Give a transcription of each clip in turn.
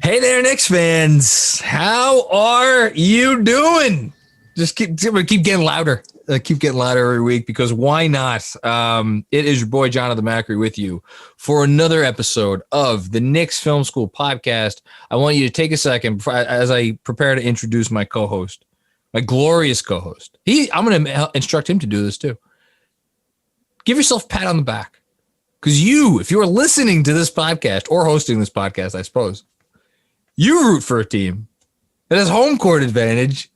Hey there, Knicks fans. How are you doing? Just keep getting louder. Keep getting louder every week because why not? It is your boy, Jonathan Macri, with you for another episode of the Knicks Film School Podcast. I want you to take a second as I prepare to introduce my co-host, my glorious co-host. I'm going to instruct him to do this too. Give yourself a pat on the back because if you are listening to this podcast or hosting this podcast, I suppose, you root for a team that has home court advantage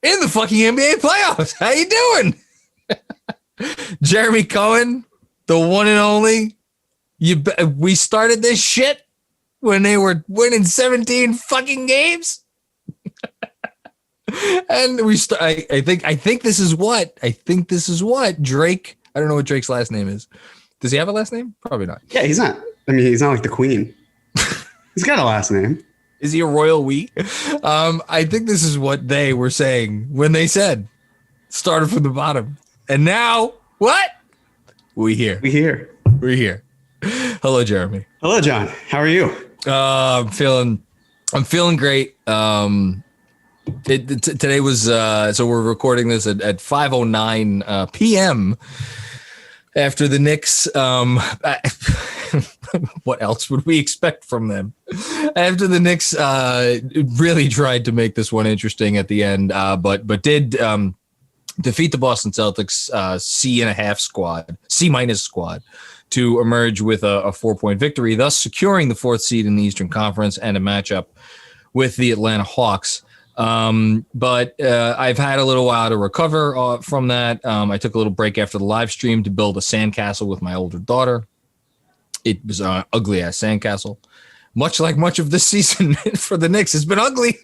in the fucking NBA playoffs. How you doing? Jeremy Cohen, the one and only. We started this shit when they were winning 17 fucking games. And I think this is what Drake, I don't know what Drake's last name is. Does he have a last name? Probably not. Yeah, he's not like the Queen. He's got a last name. Is he a royal we? I think this is what they were saying when they said started from the bottom. And now what? We're here. Hello, Jeremy. Hello, John. How are you? I'm feeling great. Today was so we're recording this at 5:09 p.m. after the Knicks. What else would we expect from them? After the Knicks really tried to make this one interesting at the end, but did defeat the Boston Celtics C- squad to emerge with a 4-point victory, thus securing the 4th seed in the Eastern Conference and a matchup with the Atlanta Hawks. But I've had a little while to recover from that. I took a little break after the live stream to build a sandcastle with my older daughter. It was an ugly ass sandcastle, much like much of this season for the Knicks. It's been ugly.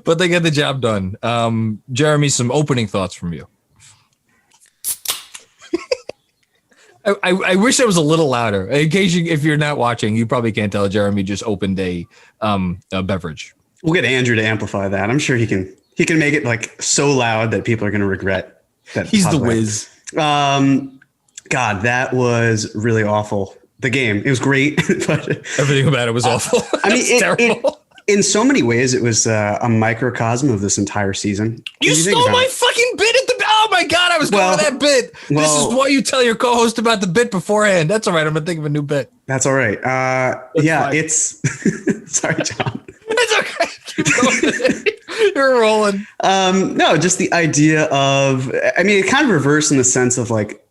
But they get the job done. Jeremy, some opening thoughts from you. I wish I was a little louder. In case if you're not watching, you probably can't tell. Jeremy just opened a beverage. We'll get Andrew to amplify that. I'm sure he can make it like so loud that people are going to regret that. He's the whiz. God, that was really awful. The game, it was great, but everything about it was awful. I mean, terrible. In so many ways, it was a microcosm of this entire season. You stole my fucking bit at the. Oh my God, I was going to that bit. This is why you tell your co-host about the bit beforehand. That's all right. I'm gonna think of a new bit. That's all right. Yeah, fine. It's. Sorry, John. It's okay. Keep going. You're rolling. No, just the idea of. I mean, it kind of reversed in the sense of like.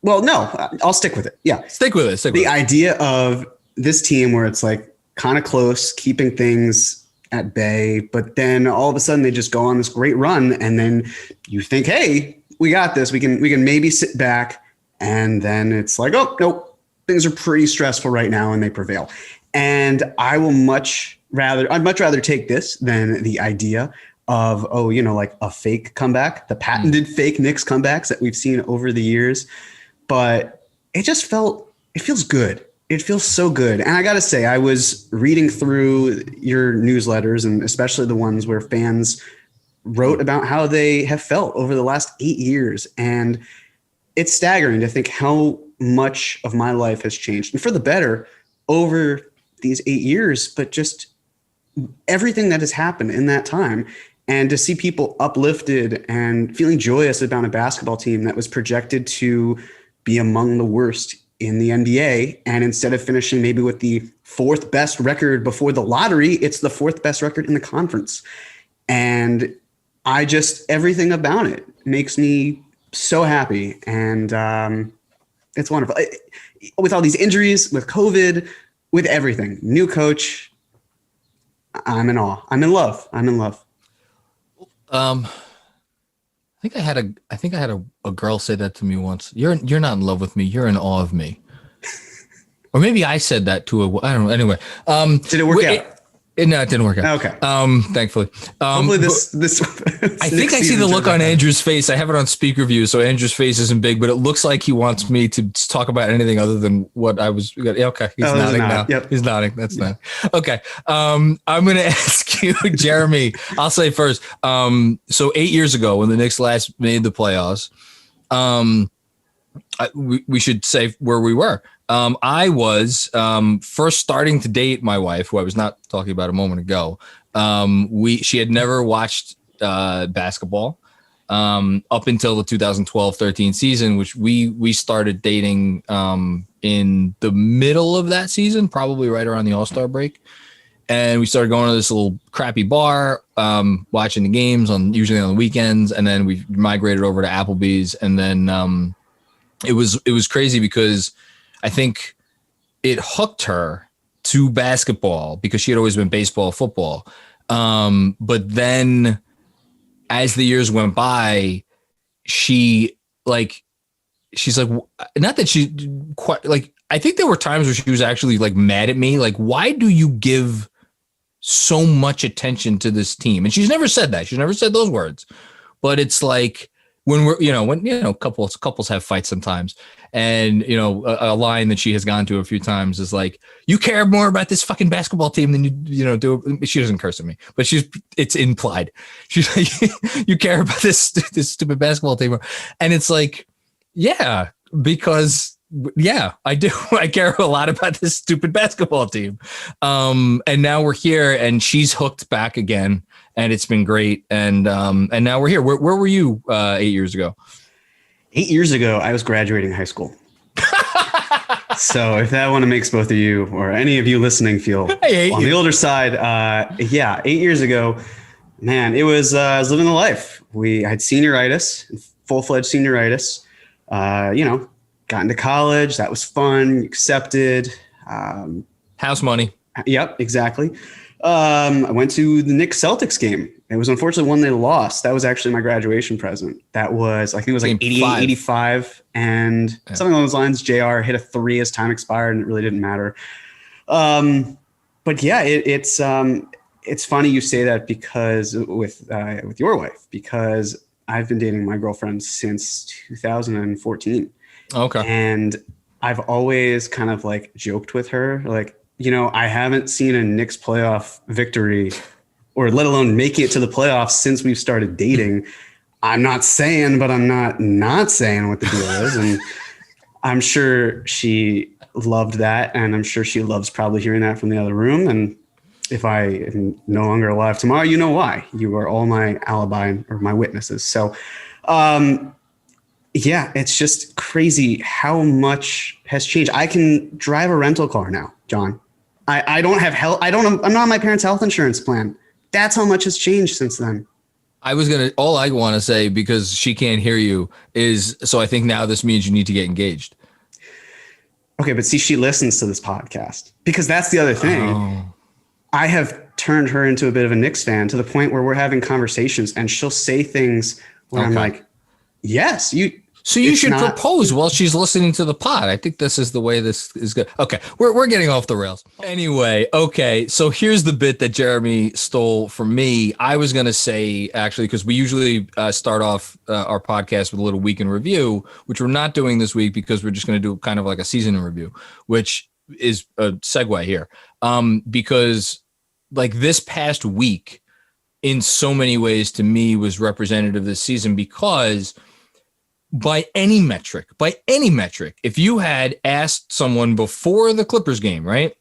Well, no, I'll stick with it. Yeah. Stick with it. The idea of this team where it's like kind of close, keeping things at bay, but then all of a sudden they just go on this great run. And then you think, hey, we got this. We can maybe sit back. And then it's like, oh, nope, things are pretty stressful right now and they prevail. And I'd much rather take this than the idea of, like a fake comeback, the patented fake Knicks comebacks that we've seen over the years. But it feels good. It feels so good. And I got to say, I was reading through your newsletters and especially the ones where fans wrote about how they have felt over the last 8 years. And it's staggering to think how much of my life has changed and for the better over these 8 years, but just everything that has happened in that time. And to see people uplifted and feeling joyous about a basketball team that was projected to be among the worst in the NBA. And instead of finishing maybe with the 4th best record before the lottery, it's the 4th best record in the conference. And everything about it makes me so happy. And it's wonderful. With all these injuries, with COVID, with everything, new coach, I'm in awe. I'm in love. I think I had a girl say that to me once. You're not in love with me. You're in awe of me. Or maybe I said that to a. I don't know. Anyway, did it work out? No, it didn't work out. Okay. Thankfully. Hopefully this I think I see the look on Andrew's face. I have it on speaker view, so Andrew's face isn't big, but it looks like he wants me to talk about anything other than what I was. Okay, he's nodding now. Yep. He's nodding. That's not okay. I'm going to ask you, Jeremy. I'll say first. So 8 years ago, when the Knicks last made the playoffs, we should say where we were. I was first starting to date my wife, who I was not talking about a moment ago. She had never watched basketball up until the 2012-13 season, which we started dating in the middle of that season, probably right around the All-Star break. And we started going to this little crappy bar, watching the games usually on the weekends, and then we migrated over to Applebee's, and then it was crazy because I think it hooked her to basketball because she had always been baseball, football. But then as the years went by, she's like, not that she quite like, I think there were times where she was actually like mad at me. Like, why do you give so much attention to this team? And she's never said that. She's never said those words, but it's like when couples have fights sometimes, and a line that she has gone to a few times is like, you care more about this fucking basketball team than you do. She doesn't curse at me, but it's implied. She's like, you care about this stupid basketball team. And it's like, yeah, because yeah, I do. I care a lot about this stupid basketball team. And now we're here, and she's hooked back again, and it's been great. And now we're here. Where were you 8 years ago? 8 years ago, I was graduating high school. So if that one makes both of you or any of you listening feel on the older side, yeah, 8 years ago, man, it was I was living the life. I had senioritis, full-fledged senioritis. Got into college. That was fun. Accepted. House money. Yep, exactly. I went to the Knicks Celtics game. It was unfortunately one they lost. That was actually my graduation present. That was, I think it was like 88, 85. And something along those lines, JR hit a 3 as time expired, and it really didn't matter. But yeah, it's funny you say that because with your wife, because I've been dating my girlfriend since 2014. Okay. And I've always kind of like joked with her, like, I haven't seen a Knicks playoff victory or let alone making it to the playoffs since we've started dating. I'm not saying, but I'm not saying what the deal is. And I'm sure she loved that. And I'm sure she loves probably hearing that from the other room. And if I am no longer alive tomorrow, you know why. You are all my alibi or my witnesses. So, yeah, it's just crazy how much has changed. I can drive a rental car now, John. I don't have health. I'm not on my parents' health insurance plan. That's how much has changed since then. All I want to say, because she can't hear you, is, so I think now this means you need to get engaged. Okay, but see, she listens to this podcast, because that's the other thing. Oh. I have turned her into a bit of a Knicks fan to the point where we're having conversations and she'll say things where I'm like, yes, So you should propose while she's listening to the pod. I think this is the way this is good. Okay, we're getting off the rails. Anyway, okay, so here's the bit that Jeremy stole from me. I was going to say, actually, because we usually start off our podcast with a little week in review, which we're not doing this week because we're just going to do kind of like a season in review, which is a segue here. Because like this past week, in so many ways, to me, was representative of this season, because by any metric, if you had asked someone before the Clippers game, right,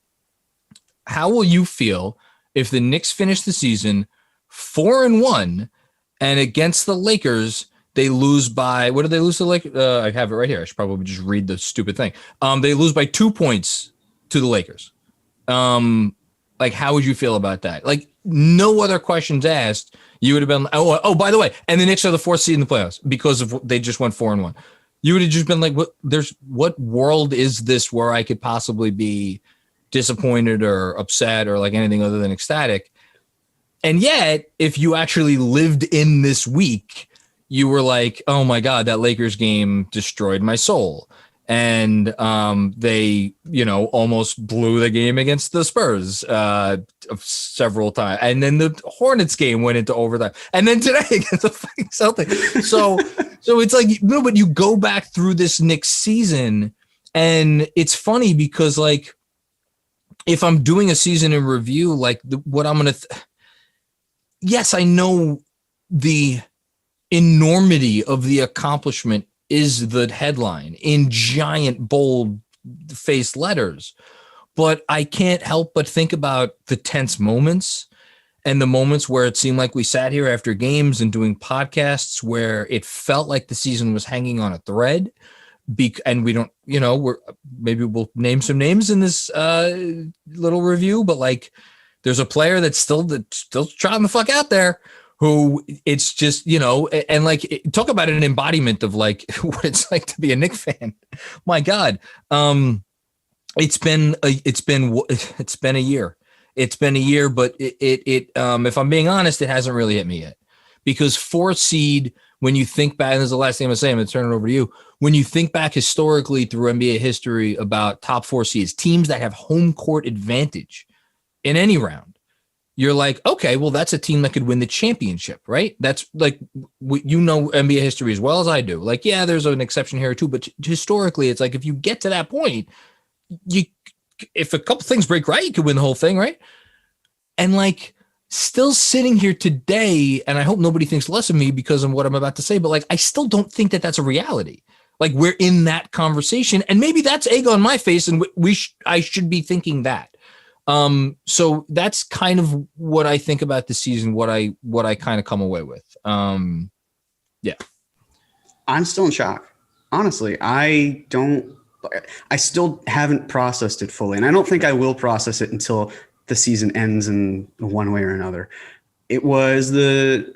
how will you feel if the Knicks finish the season 4-1 and against the Lakers, they lose by, what did they lose to the Lakers? I have it right here. I should probably just read the stupid thing. They lose by 2 points to the Lakers. Like, how would you feel about that? Like, no other questions asked. You would have been, oh, by the way, and the Knicks are the 4th seed in the playoffs because of they just went 4-1. You would have just been like, what world is this where I could possibly be disappointed or upset or like anything other than ecstatic? And yet, if you actually lived in this week, you were like, oh my God, that Lakers game destroyed my soul. And they, almost blew the game against the Spurs several times. And then the Hornets game went into overtime. And then today against the fucking Celtics. So it's like, no, but you go back through this Knicks season, and it's funny because, like, if I'm doing a season in review, like what I'm going to, yes, I know the enormity of the accomplishment is the headline in giant, bold face letters. But I can't help but think about the tense moments and the moments where it seemed like we sat here after games and doing podcasts where it felt like the season was hanging on a thread. And we don't, maybe we'll name some names in this little review, but like there's a player that's still trying the fuck out there who it's just, and like talk about an embodiment of like what it's like to be a Knicks fan. My God. It's been a year. It's been a year, but if I'm being honest, it hasn't really hit me yet, because 4 seed, when you think back, and this is the last thing I'm going to say, I'm going to turn it over to you. When you think back historically through NBA history about top 4 seeds, teams that have home court advantage in any round, you're like, okay, well, that's a team that could win the championship, right? That's like, NBA history as well as I do. Like, yeah, there's an exception here too, but historically, it's like if you get to that point, if a couple things break right, you could win the whole thing, right? And like, still sitting here today, and I hope nobody thinks less of me because of what I'm about to say, but like, I still don't think that that's a reality. Like, we're in that conversation, and maybe that's egg on my face, and I should be thinking that. So that's kind of what I think about the season, what I kind of come away with. Yeah. I'm still in shock. Honestly, I still haven't processed it fully, and I don't think I will process it until the season ends in one way or another. It was the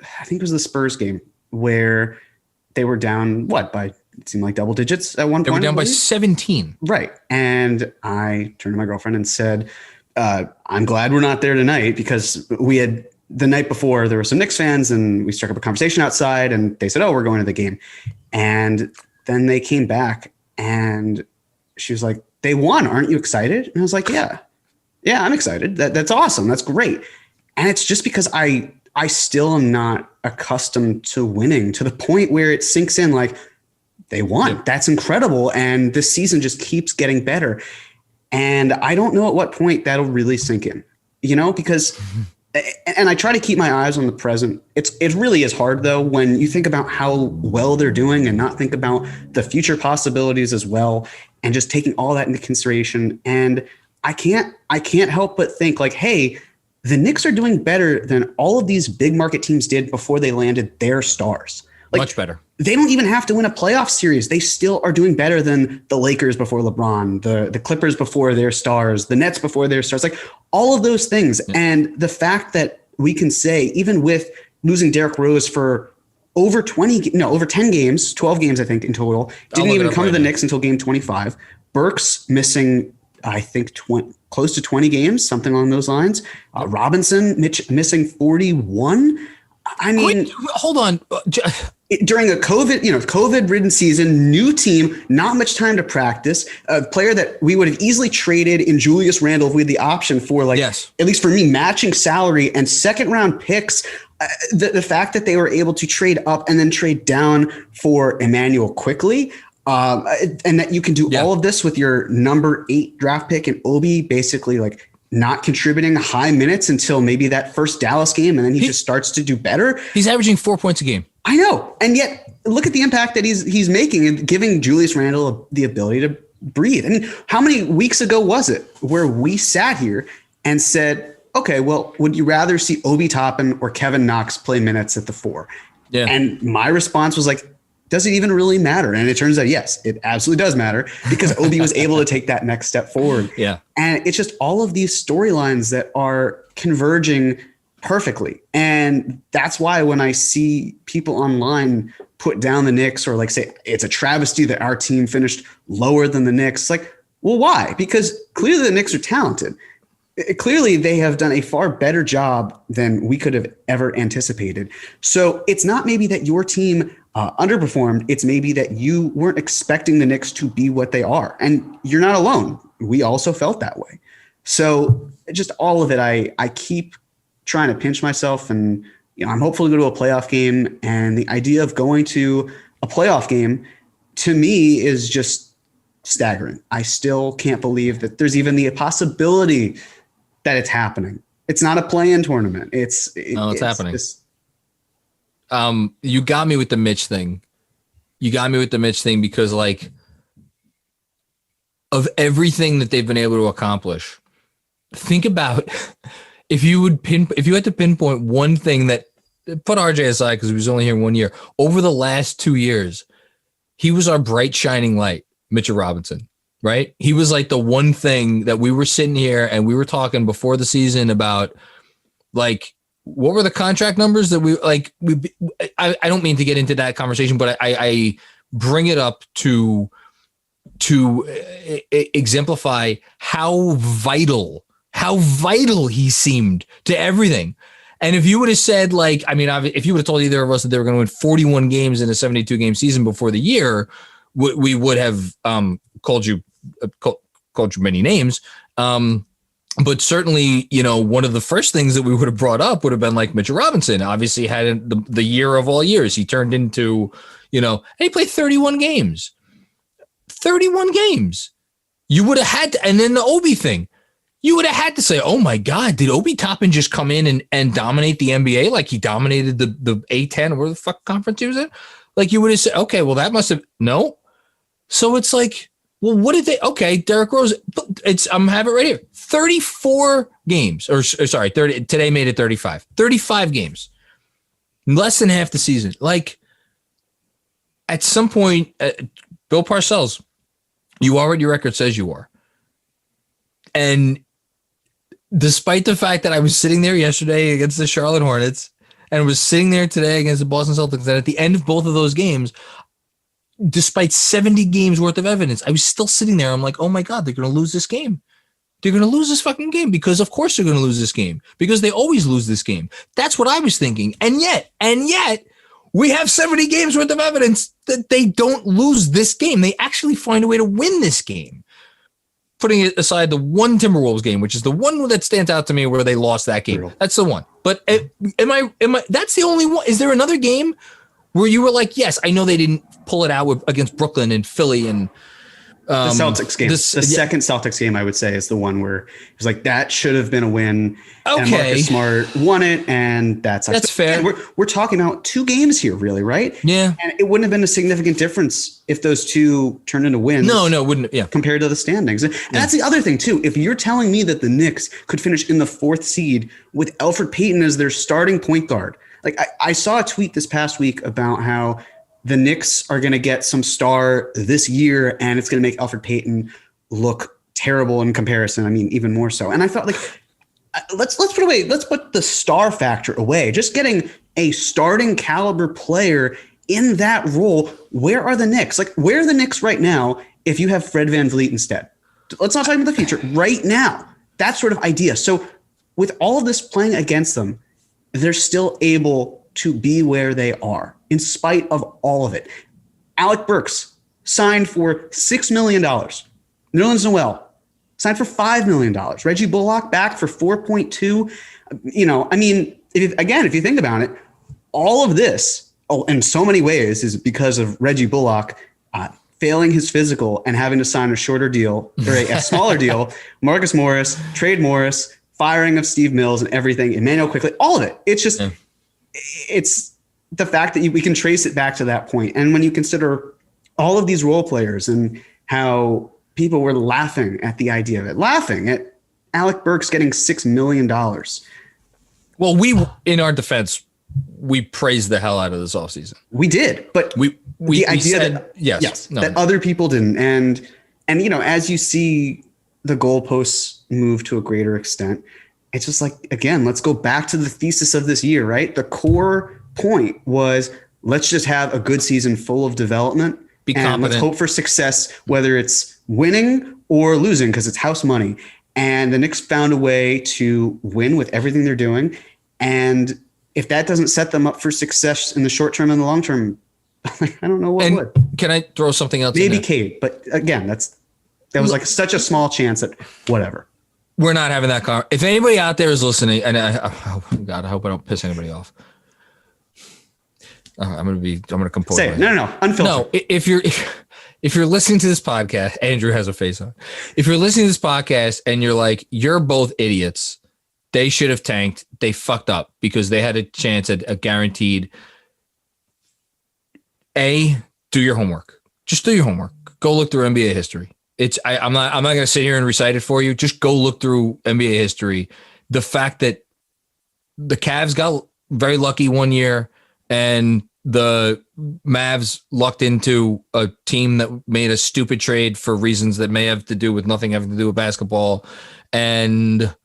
Spurs game where they were down by, it seemed like double digits at one point. They were down by 17. Right. And I turned to my girlfriend and said, I'm glad we're not there tonight, because we had the night before there were some Knicks fans and we struck up a conversation outside and they said, oh, we're going to the game. And then they came back and she was like, they won. Aren't you excited? And I was like, yeah, I'm excited. That's awesome. That's great. And it's just because I still am not accustomed to winning to the point where it sinks in like they won. Yeah. That's incredible. And this season just keeps getting better. And I don't know at what point that'll really sink in, because, and I try to keep my eyes on the present. It really is hard though, when you think about how well they're doing and not think about the future possibilities as well, and just taking all that into consideration. And I can't help but think like, hey, the Knicks are doing better than all of these big market teams did before they landed their stars. Like, much better. They don't even have to win a playoff series. They still are doing better than the Lakers before LeBron, the Clippers before their stars, the Nets before their stars, like all of those things. Yeah. And the fact that we can say, even with losing Derrick Rose for over 10 games, 12 games, I think in total, didn't even come to the Knicks until game 25. Burks missing, I think, close to 20 games, something along those lines. Robinson missing 41. I mean, wait, hold on. During a COVID-ridden season, new team, not much time to practice, a player that we would have easily traded in Julius Randle if we had the option for, like, yes, at least for me, matching salary and second round picks. The fact that they were able to trade up and then trade down for Emmanuel quickly, and that you can do all of this with your number 8 draft pick and Obi basically like not contributing high minutes until maybe that first Dallas game, and then he just starts to do better. He's averaging 4 points a game. I know. And yet look at the impact that he's making and giving Julius Randle the ability to breathe. I mean, how many weeks ago was it where we sat here and said, okay, well, would you rather see Obi Toppin or Kevin Knox play minutes at the 4? Yeah. And my response was like, does it even really matter? And it turns out, yes, it absolutely does matter, because Obi was able to take that next step forward. Yeah. And it's just all of these storylines that are converging perfectly. And that's why when I see people online put down the Knicks or like say it's a travesty that our team finished lower than the Knicks, like, well, why? Because clearly the Knicks are talented. Clearly they have done a far better job than we could have ever anticipated. So it's not maybe that your team underperformed. It's maybe that you weren't expecting the Knicks to be what they are. And you're not alone. We also felt that way. So just all of it, I keep trying to pinch myself, and I'm hopeful to go to a playoff game. And the idea of going to a playoff game to me is just staggering. I still can't believe that there's even the possibility that it's happening. It's not a play-in tournament. It's happening. You got me with the Mitch thing. Because like of everything that they've been able to accomplish, think about if you had to pinpoint one thing that, put RJ aside because he was only here 1 year, over the last 2 years, he was our bright shining light, Mitchell Robinson, right? He was like the one thing that we were sitting here and we were talking before the season about, like, what were the contract numbers that I don't mean to get into that conversation, but I bring it up to exemplify how vital he seemed to everything. And if you would have said, like, I mean, if you would have told either of us that they were going to win 41 games in a 72 game season before the year, we would have called you many names. But certainly, one of the first things that we would have brought up would have been like Mitchell Robinson. Obviously had the year of all years. He turned into, and he played 31 games. 31 games. You would have had to, and then the Obi thing, you would have had to say, oh my God, did Obi Toppin just come in and dominate the NBA like he dominated the A10 or where the fuck conference he was in? Like, you would have said, okay, well, that must have, no. So it's like, well, what did they, okay, Derrick Rose, I'm having it right here. 34 games, or sorry, 30, today made it 35. 35 games. Less than half the season. Like, at some point, Bill Parcells, you are what your record says you are. And despite the fact that I was sitting there yesterday against the Charlotte Hornets and was sitting there today against the Boston Celtics, and at the end of both of those games, despite 70 games worth of evidence, I was still sitting there. I'm like, oh my God, they're going to lose this game. They're going to lose this fucking game because of course they're going to lose this game because they always lose this game. That's what I was thinking. And yet we have 70 games worth of evidence that they don't lose this game. They actually find a way to win this game. Putting it aside, the one Timberwolves game, which is the one that stands out to me where they lost that game. That's the one. But am I, that's the only one. Is there another game where you were like, yes, I know they didn't pull it out against Brooklyn and Philly and the Celtics game. Second Celtics game, I would say, is the one where it was like, that should have been a win. Okay. And Marcus Smart won it, and that's fair. Again, we're talking about 2 games here, really, right? Yeah. And it wouldn't have been a significant difference if those 2 turned into wins. No, it wouldn't. Yeah. Compared to the standings. And that's the other thing, too. If you're telling me that the Knicks could finish in the 4th seed with Elfrid Payton as their starting point guard, like I saw a tweet this past week about how the Knicks are going to get some star this year, and it's going to make Elfrid Payton look terrible in comparison. I mean, even more so. And I thought, like, let's put the star factor away. Just getting a starting caliber player in that role. Where are the Knicks? Like, where are the Knicks right now if you have Fred VanVleet instead? Let's not talk about the future. Right now, that sort of idea. So with all of this playing against them, they're still able to be where they are in spite of all of it. Alec Burks signed for $6 million. Nerlens Noel signed for $5 million. Reggie Bullock back for 4.2. I mean, if you think about it, all of this, in so many ways, is because of Reggie Bullock failing his physical and having to sign a shorter deal or a smaller deal. Marcus Morris, Trade Morris, firing of Steve Mills and everything. Emmanuel Quickley, all of it. It's just, it's the fact that we can trace it back to that point. And when you consider all of these role players and how people were laughing at the idea of it, laughing at Alec Burks getting $6 million. Well, we, in our defense, we praised the hell out of this offseason. We did, but the idea said, that that other people didn't. And as you see the goalposts move to a greater extent, it's just like, again, let's go back to the thesis of this year, right? The core point was, let's just have a good season full of development. Be competent. And let's hope for success, whether it's winning or losing, because it's house money. And the Knicks found a way to win with everything they're doing. And if that doesn't set them up for success in the short term and the long term, I don't know what would. Can I throw something else? Maybe Kate, but again, that was like such a small chance that whatever. We're not having that car. If anybody out there is listening, and I hope I don't piss anybody off. I'm gonna compose. Say it. No, unfiltered. No, if you're listening to this podcast, Andrew has a face on. If you're listening to this podcast and you're like, you're both idiots, they should have tanked. They fucked up because they had a chance at a guaranteed. Do your homework. Just do your homework. Go look through NBA history. I'm not going to sit here and recite it for you. Just go look through NBA history. The fact that the Cavs got very lucky one year and the Mavs lucked into a team that made a stupid trade for reasons that may have to do with nothing having to do with basketball. And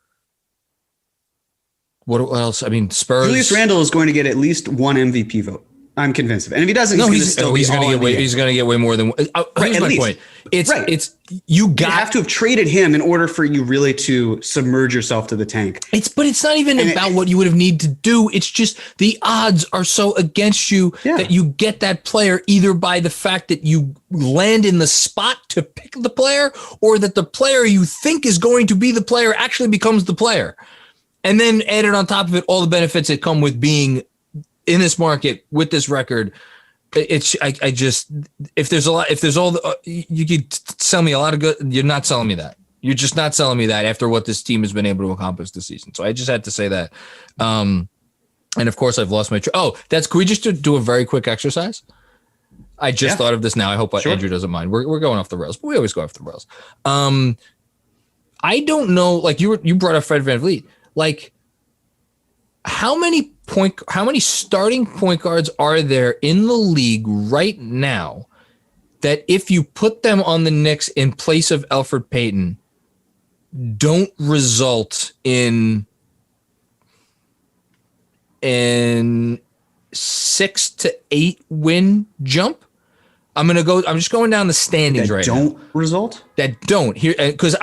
what else? I mean, Spurs. Julius Randle is going to get at least one MVP vote. I'm convinced of it. And if he doesn't, he's going to get way more than. Here's my point. It's you have to have traded him in order for you really to submerge yourself to the tank. But it's not even about what you would have needed to do. It's just the odds are so against you that you get that player either by the fact that you land in the spot to pick the player, or that the player you think is going to be the player actually becomes the player, and then added on top of it all the benefits that come with being in this market with this record. It's if there's you could sell me a lot of good. You're not selling me that. You're just not selling me that after what this team has been able to accomplish this season. So I just had to say that. And of course I've lost my. Can we just do a very quick exercise? I just thought of this now. I hope Andrew doesn't mind. We're going off the rails, but we always go off the rails. I don't know. Like you brought up Fred VanVleet. Like how many starting point guards are there in the league right now that if you put them on the Knicks in place of Elfrid Payton don't result in 6 to 8 win jump? I'm just going down the standings right now. That don't here because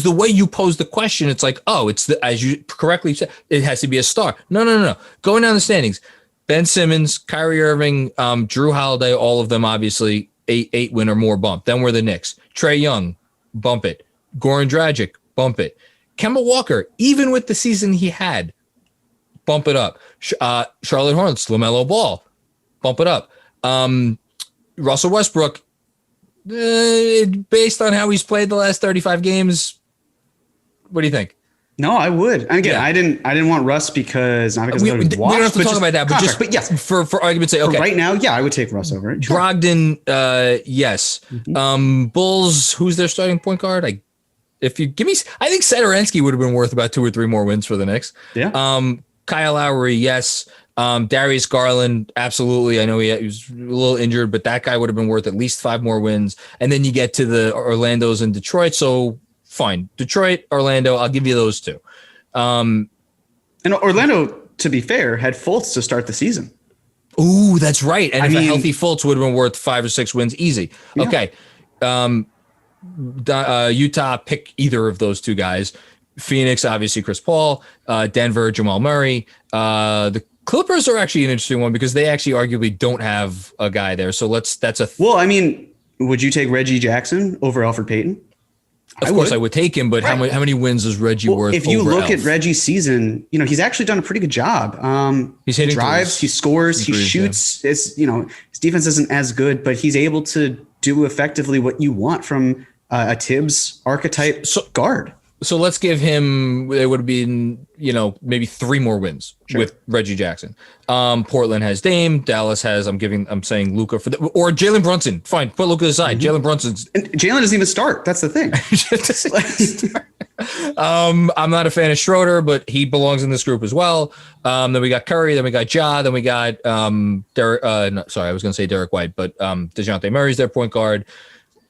the way you pose the question, it's like, it's as you correctly said, it has to be a star. No. Going down the standings, Ben Simmons, Kyrie Irving, Drew Holiday, all of them obviously 8 win or more bump. Then we're the Knicks. Trae Young, bump it. Goran Dragic, bump it. Kemba Walker, even with the season he had, bump it up. Charlotte Hornets, LaMelo Ball, bump it up. Russell Westbrook, based on how he's played the last 35 games, what do you think? No, I would. And again, I didn't want Russ because not because we don't have to talk about that, but yes, for argument's sake, okay. Right now, I would take Russ over it. Sure. Brogdon, yes. Mm-hmm. Bulls, who's their starting point guard? I think Satoransky would have been worth about 2 or 3 more wins for the Knicks. Yeah. Kyle Lowry, yes. Darius Garland, absolutely. I know he was a little injured, but that guy would have been worth at least 5 more wins. And then you get to the Orlandos and Detroit. So fine. Detroit, Orlando, I'll give you those 2. And Orlando, to be fair, had Fultz to start the season. Ooh, that's right. And a healthy Fultz would have been worth 5 or 6 wins easy. Yeah. Okay. Utah, pick either of those 2 guys. Phoenix, obviously Chris Paul. Denver, Jamal Murray. The Clippers are actually an interesting one because they actually arguably don't have a guy there. So would you take Reggie Jackson over Elfrid Payton? Of course I would take him, but right. How many wins is Reggie worth? If you look at Reggie's season, he's actually done a pretty good job. He's hitting drives, he scores, he shoots. His defense isn't as good, but he's able to do effectively what you want from a Tibbs archetype guard. So let's give him, it would have been, maybe 3 more wins with Reggie Jackson. Portland has Dame. Dallas has, I'm saying Luka or Jalen Brunson. Fine. Put Luka aside. Mm-hmm. Jalen doesn't even start. That's the thing. I'm not a fan of Schroeder, but he belongs in this group as well. Then we got Curry, then we got Ja, then we got Derek, I was going to say Derek White, but DeJounte Murray's their point guard.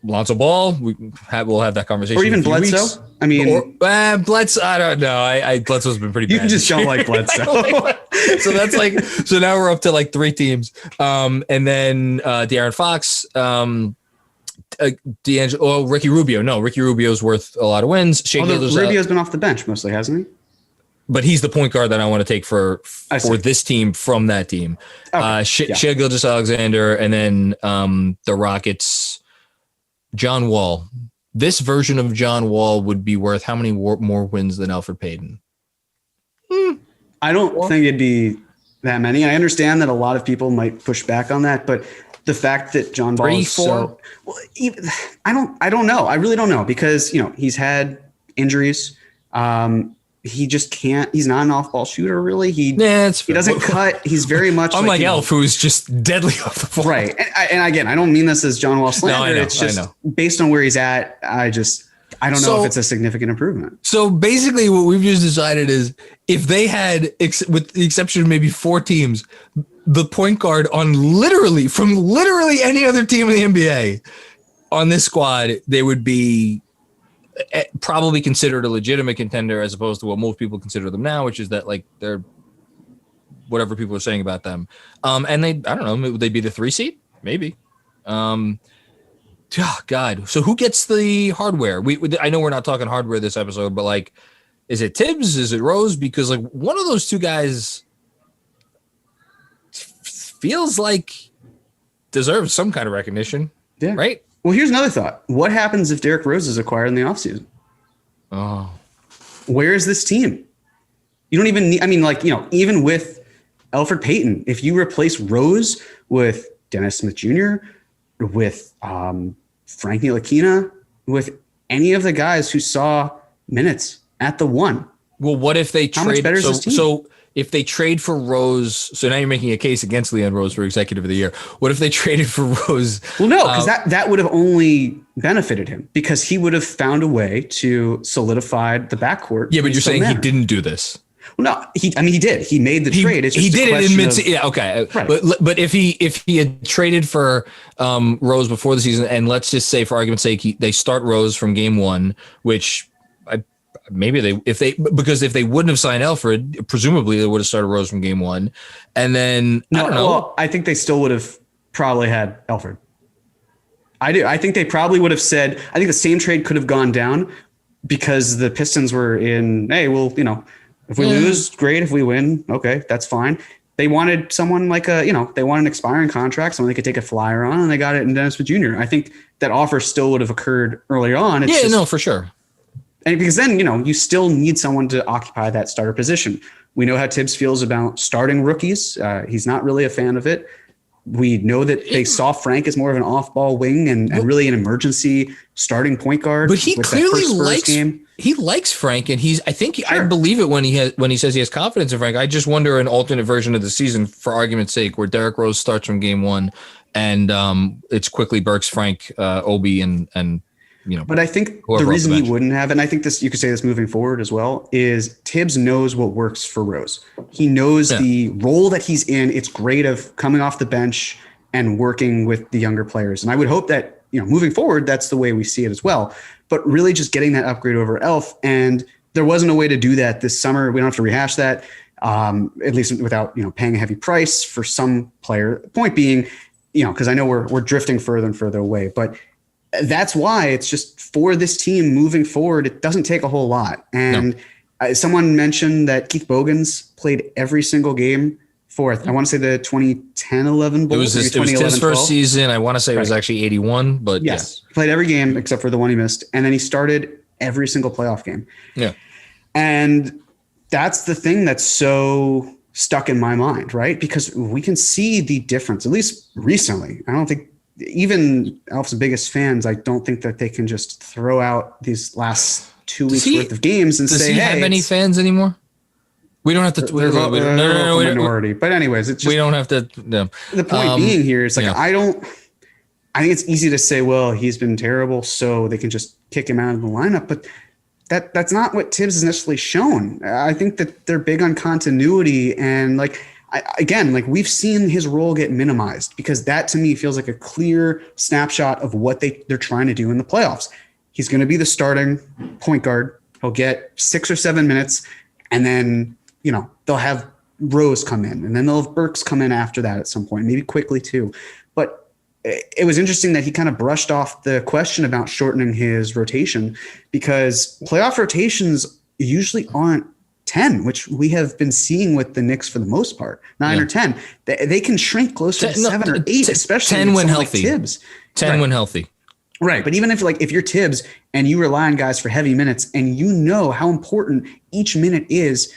Lonzo Ball, we'll have that conversation. Or even Bledsoe. Bledsoe, I don't know. Bledsoe's been pretty bad. You just don't like Bledsoe. So that's so now we're up to 3 teams. And then De'Aaron Fox, D'Angelo, Ricky Rubio. No, Ricky Rubio's worth a lot of wins. Rubio's been off the bench mostly, hasn't he? But he's the point guard that I want to take for this team from that team. Okay. Shai Gilgeous-Alexander, and then the Rockets. John Wall. This version of John Wall would be worth how many more wins than Elfrid Payton? I don't think it'd be that many. I understand that a lot of people might push back on that, but the fact that John Wall is so I don't know. I really don't know because he's had injuries. he just can't. He's not an off-ball shooter, really. He doesn't cut. He's very much unlike Elf, who's just deadly off the ball. Right. And again, I don't mean this as John Wall slander. It's just based on where he's at. I don't know if it's a significant improvement. So basically, what we've just decided is if they had, with the exception of maybe 4 teams, the point guard on literally any other team in the NBA on this squad, they would be probably considered a legitimate contender as opposed to what most people consider them now, which is that like they're whatever people are saying about them. And I don't know, would they be the 3 seed? Maybe. Oh God. So who gets the hardware? I know we're not talking hardware this episode, but like, is it Tibbs? Is it Rose? Because like one of those 2 guys feels like deserves some kind of recognition. Yeah. Right. Well, here's another thought. What happens if Derrick Rose is acquired in the offseason? Oh, where is this team? You don't even need, I mean, like, even with Elfrid Payton, if you replace Rose with Dennis Smith Jr., with Frank Ntilikina, with any of the guys who saw minutes at the 1. Well, what if they trade? How much better is this team? So if they trade for Rose, so now you're making a case against Leon Rose for Executive of the Year. What if they traded for Rose? Well, no, because that would have only benefited him because he would have found a way to solidify the backcourt. Yeah, but you're saying he didn't do this. Well, no, he did. He made the trade. It's just he did it in mid. Yeah, okay. Right. But if he had traded for Rose before the season, and let's just say for argument's sake, they start Rose from game 1, which. If they wouldn't have signed Elfrid, presumably they would have started Rose from game 1, and then I don't know. Well, I think they still would have probably had Elfrid. I do. I think they probably would have said. I think the same trade could have gone down because the Pistons were in. Hey, well, if we lose, great. If we win, okay, that's fine. They wanted someone like they want an expiring contract, someone they could take a flyer on, and they got it in Dennis Smith Jr. I think that offer still would have occurred earlier on. For sure. And because then, you still need someone to occupy that starter position. We know how Tibbs feels about starting rookies. He's not really a fan of it. We know that they saw Frank as more of an off-ball wing and really an emergency starting point guard. But he clearly likes Frank, and I believe it when he says he has confidence in Frank. I just wonder an alternate version of the season, for argument's sake, where Derrick Rose starts from game 1, and it's quickly Burks, Frank, Obi, and. But I think the reason he wouldn't have, and I think you could say this moving forward as well, is Tibbs knows what works for Rose. He knows the role that he's in. It's great of coming off the bench and working with the younger players. And I would hope that, moving forward, that's the way we see it as well. But really just getting that upgrade over Elf. And there wasn't a way to do that this summer. We don't have to rehash that, at least without, paying a heavy price for some player. Point being, because I know we're drifting further and further away, but that's why it's just for this team moving forward. It doesn't take a whole lot. And someone mentioned that Keith Bogans played every single game for, I want to say the 2010-11 Bulls. It was his first season. I want to say it was actually 81, but yes, he played every game except for the one he missed. And then he started every single playoff game. Yeah. And that's the thing that's so stuck in my mind, right? Because we can see the difference, at least recently. I don't think, even Elf's biggest fans, I don't think that they can just throw out these last 2 weeks worth of games and say, "Does he have any fans anymore?" We don't have to. No, minority. But anyways, it's just, we don't have to. No. The point being here is like I think it's easy to say, well, he's been terrible, so they can just kick him out of the lineup, but that's not what Tibbs has necessarily shown. I think that they're big on continuity and we've seen his role get minimized because that to me feels like a clear snapshot of what they're trying to do in the playoffs. He's going to be the starting point guard. He'll get 6 or 7 minutes and then, they'll have Rose come in and then they'll have Burks come in after that at some point, maybe quickly too. But it was interesting that he kind of brushed off the question about shortening his rotation because playoff rotations usually aren't 10, which we have been seeing with the Knicks for the most part, 9 or 10. They can shrink closer to 7 or 8, especially 10 when healthy. Like Tibbs. 10 when healthy. Right. But even if you're Tibbs and you rely on guys for heavy minutes and you know how important each minute is,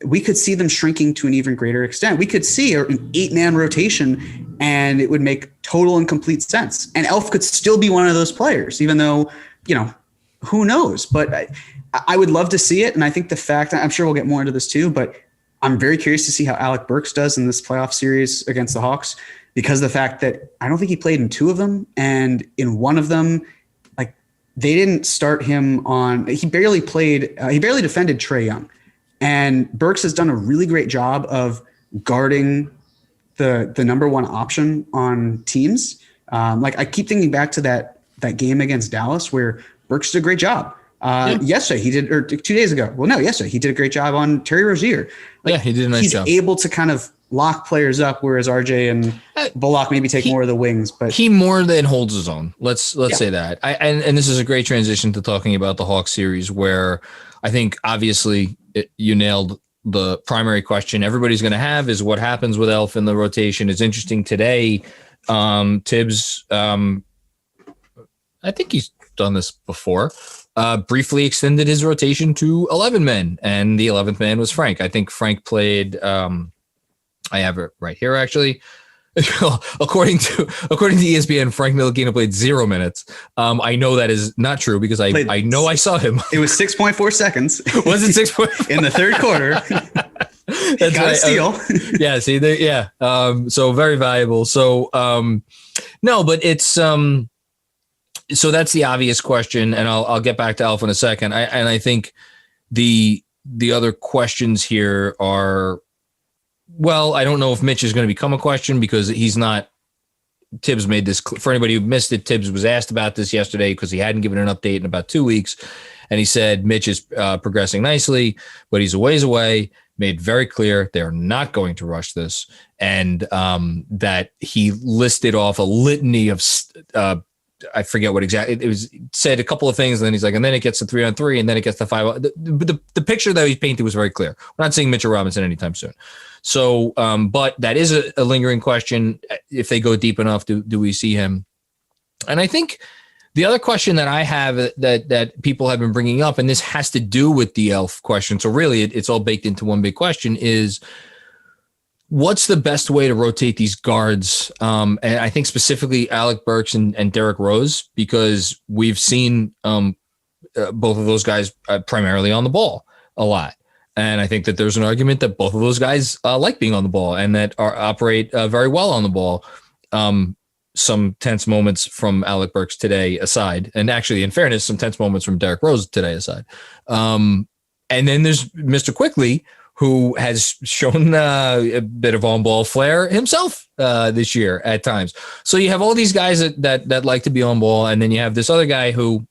we could see them shrinking to an even greater extent. We could see an 8-man rotation and it would make total and complete sense. And Elf could still be one of those players, even though, who knows? But I would love to see it. And I think the fact, I'm sure we'll get more into this too, but I'm very curious to see how Alec Burks does in this playoff series against the Hawks, because of the fact that I don't think he played in 2 of them. And in one of them, like, they didn't start him on, he barely played, he barely defended Trae Young. And Burks has done a really great job of guarding the number one option on teams. Like, I keep thinking back to that game against Dallas where Burks did a great job. Yesterday he did, or 2 days ago. Well, no, yesterday he did a great job on Terry Rozier. Like, he did a nice job. He's able to kind of lock players up, whereas RJ and Bullock maybe take more of the wings. But he more than holds his own. Let's say that. And this is a great transition to talking about the Hawks series, where I think obviously you nailed the primary question everybody's going to have is what happens with Elf in the rotation. It's interesting today. Tibbs, I think he's done this before. Briefly extended his rotation to 11 men, and the 11th man was Frank. I think Frank played. I have it right here, actually. according to ESPN, Frank Ntilikina played 0 minutes. I know that is not true because I know I saw him. It was 6.4 seconds. Was it 6.4 in the third quarter? That's got a steal. Yeah. See, so very valuable. So no, but it's so that's the obvious question, and I'll get back to Alf in a second. I think the other questions here are, well, I don't know if Mitch is going to become a question because he's not. Tibbs made this for anybody who missed it. Tibbs was asked about this yesterday because he hadn't given an update in about 2 weeks, and he said Mitch is progressing nicely, but he's a ways away. Made very clear they're not going to rush this, and that he listed off a litany of. I forget what exactly it was. Said a couple of things, and then he's like, and then it gets to 3-on-3, and then it gets to 5. The picture that he painted was very clear. We're not seeing Mitchell Robinson anytime soon. So, but that is a lingering question. If they go deep enough, do we see him? And I think the other question that I have that people have been bringing up, and this has to do with the Elf question. So really, it's all baked into one big question: is what's the best way to rotate these guards? And I think specifically Alec Burks and Derrick Rose, because we've seen both of those guys primarily on the ball a lot. And I think that there's an argument that both of those guys like being on the ball and that operate very well on the ball. Some tense moments from Alec Burks today aside, and actually in fairness, some tense moments from Derrick Rose today aside. And then there's Mr. Quickly, who has shown a bit of on-ball flair himself this year at times. So you have all these guys that like to be on ball, and then you have this other guy who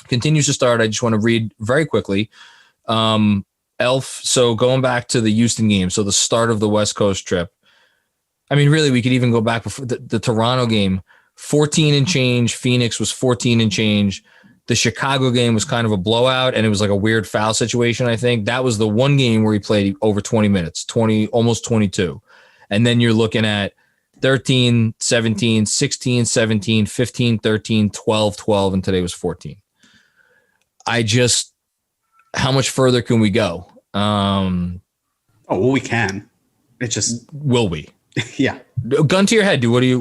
continues to start. I just want to read very quickly. Elf, so going back to the Houston game, so the start of the West Coast trip. I mean, really, we could even go back before the Toronto game, 14 and change. Phoenix was 14 and change. The Chicago game was kind of a blowout, and it was like a weird foul situation, I think. That was the one game where he played over 20 minutes, almost 22. And then you're looking at 13, 17, 16, 17, 15, 13, 12, 12, and today was 14. How much further can we go? Well, we can. It just... Will we? Yeah. Gun to your head. What do you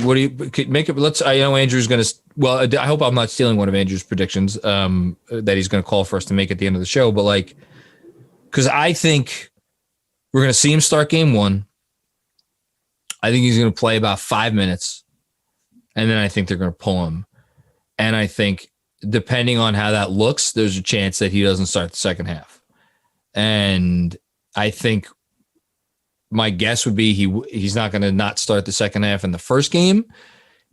make it? I know Andrew's going to, well, I hope I'm not stealing one of Andrew's predictions that he's going to call for us to make at the end of the show. But like, cause I think we're going to see him start game 1. I think he's going to play about 5 minutes, and then I think they're going to pull him. And I think depending on how that looks, there's a chance that he doesn't start the second half. And I think my guess would be he's not going to not start the second half in the first game.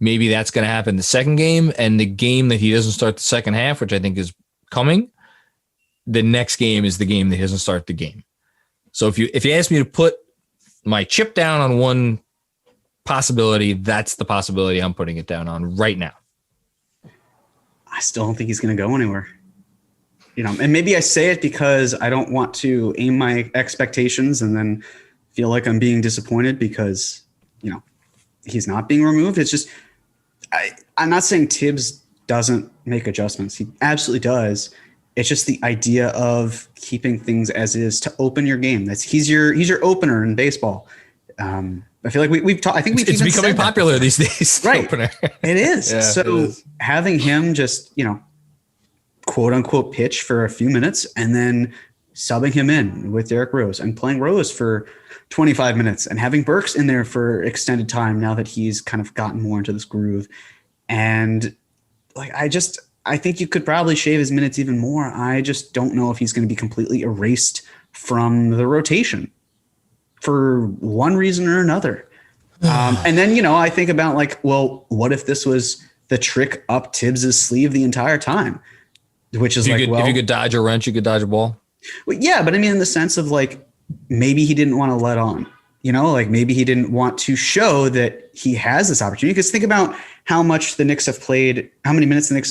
Maybe that's going to happen the second game, and the game that he doesn't start the second half, which I think is coming, the next game is the game that he doesn't start the game. So if you ask me to put my chip down on one possibility, that's the possibility I'm putting it down on right now. I still don't think he's going to go anywhere. And maybe I say it because I don't want to aim my expectations and then feel like I'm being disappointed because, he's not being removed. It's just, I'm not saying Tibbs doesn't make adjustments. He absolutely does. It's just the idea of keeping things as is to open your game. He's your opener in baseball. I feel like we've talked. I think it's becoming popular these days. Right. Opener. It is. Yeah, so it is. Having him just, quote unquote pitch for a few minutes and then subbing him in with Derrick Rose and playing Rose for 25 minutes and having Burks in there for extended time now that he's kind of gotten more into this groove. And like, I think you could probably shave his minutes even more. I just don't know if he's going to be completely erased from the rotation for one reason or another. And then, I think about like, well, what if this was the trick up Tibbs's sleeve the entire time? Which is if you could dodge a wrench, you could dodge a ball. Well, yeah, but I mean, in the sense of like, maybe he didn't want to let on, like maybe he didn't want to show that he has this opportunity. Because think about how many minutes the Knicks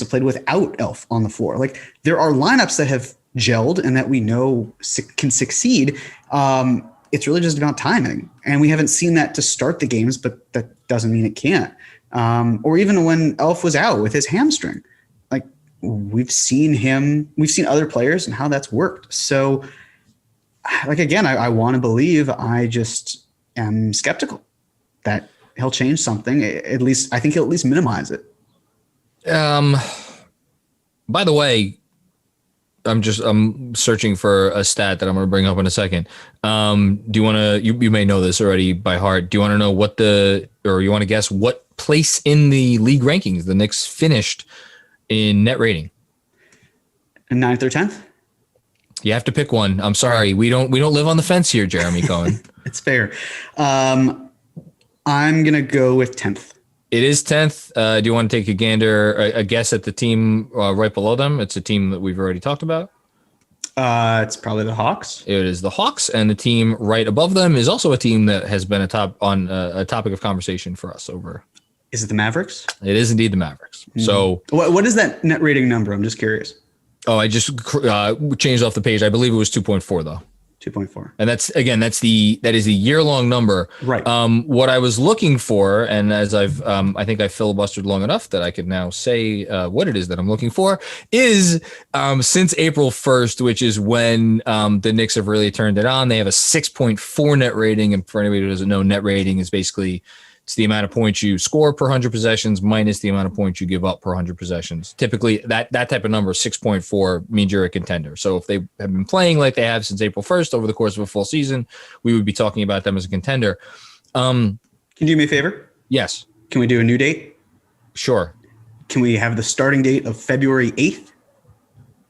have played without Elf on the floor. Like there are lineups that have gelled and that we know can succeed. It's really just about timing. And we haven't seen that to start the games, but that doesn't mean it can't. Or even when Elf was out with his hamstring, like we've seen other players and how that's worked. So like, again, I want to believe. I just am skeptical that he'll change something. At least I think he'll at least minimize it. By the way, I'm searching for a stat that I'm going to bring up in a second. Do you want to, you may know this already by heart. Do you want to know you want to guess what place in the league rankings the Knicks finished in net rating? 9th or 10th? You have to pick one. I'm sorry. We don't live on the fence here, Jeremy Cohen. It's fair. I'm going to go with 10th. It is 10th. Do you want to take a guess at the team right below them? It's a team that we've already talked about. It's probably the Hawks. It is the Hawks, and the team right above them is also a team that has been a topic of conversation for us over. Is it the Mavericks? It is indeed the Mavericks. Mm-hmm. So what is that net rating number? I'm just curious. Oh, I just changed off the page. I believe it was 2.4 though. 2.4. And that is the year-long number. Right. What I was looking for, and as I think I filibustered long enough that I could now say what it is that I'm looking for, is since April 1st, which is when the Knicks have really turned it on. They have a 6.4 net rating, and for anybody who doesn't know, net rating is basically it's the amount of points you score per 100 possessions minus the amount of points you give up per 100 possessions. Typically, that type of number, 6.4, means you're a contender. So if they have been playing like they have since April 1st over the course of a full season, we would be talking about them as a contender. Can you do me a favor? Yes. Can we do a new date? Sure. Can we have the starting date of February 8th?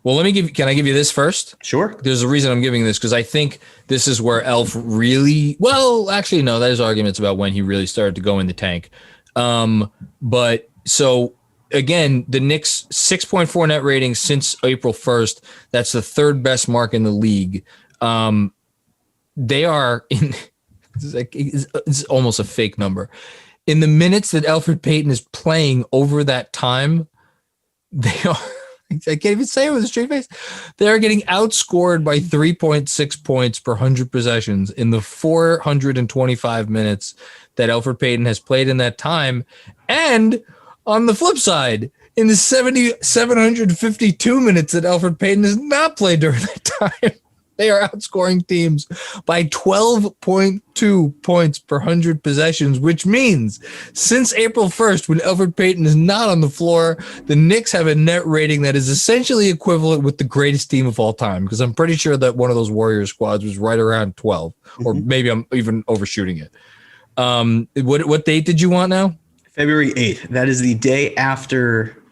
Well, can I give you this first? Sure. There's a reason I'm giving this because I think this is where Elf really, actually, no, there's arguments about when he really started to go in the tank. But so again, the Knicks 6.4 net rating since April 1st. That's the third best mark in the league. They are in, it's almost a fake number. In the minutes that Elfrid Payton is playing over that time, they are, I can't even say it with a straight face. They're getting outscored by 3.6 points per 100 possessions in the 425 minutes that Elfrid Payton has played in that time. And on the flip side, in the 752 minutes that Elfrid Payton has not played during that time, they are outscoring teams by 12.2 points per 100 possessions, which means since April 1st, when Elfrid Payton is not on the floor, the Knicks have a net rating that is essentially equivalent with the greatest team of all time, because I'm pretty sure that one of those Warriors squads was right around 12, or maybe I'm even overshooting it. What date did you want now? February 8th. That is the day after.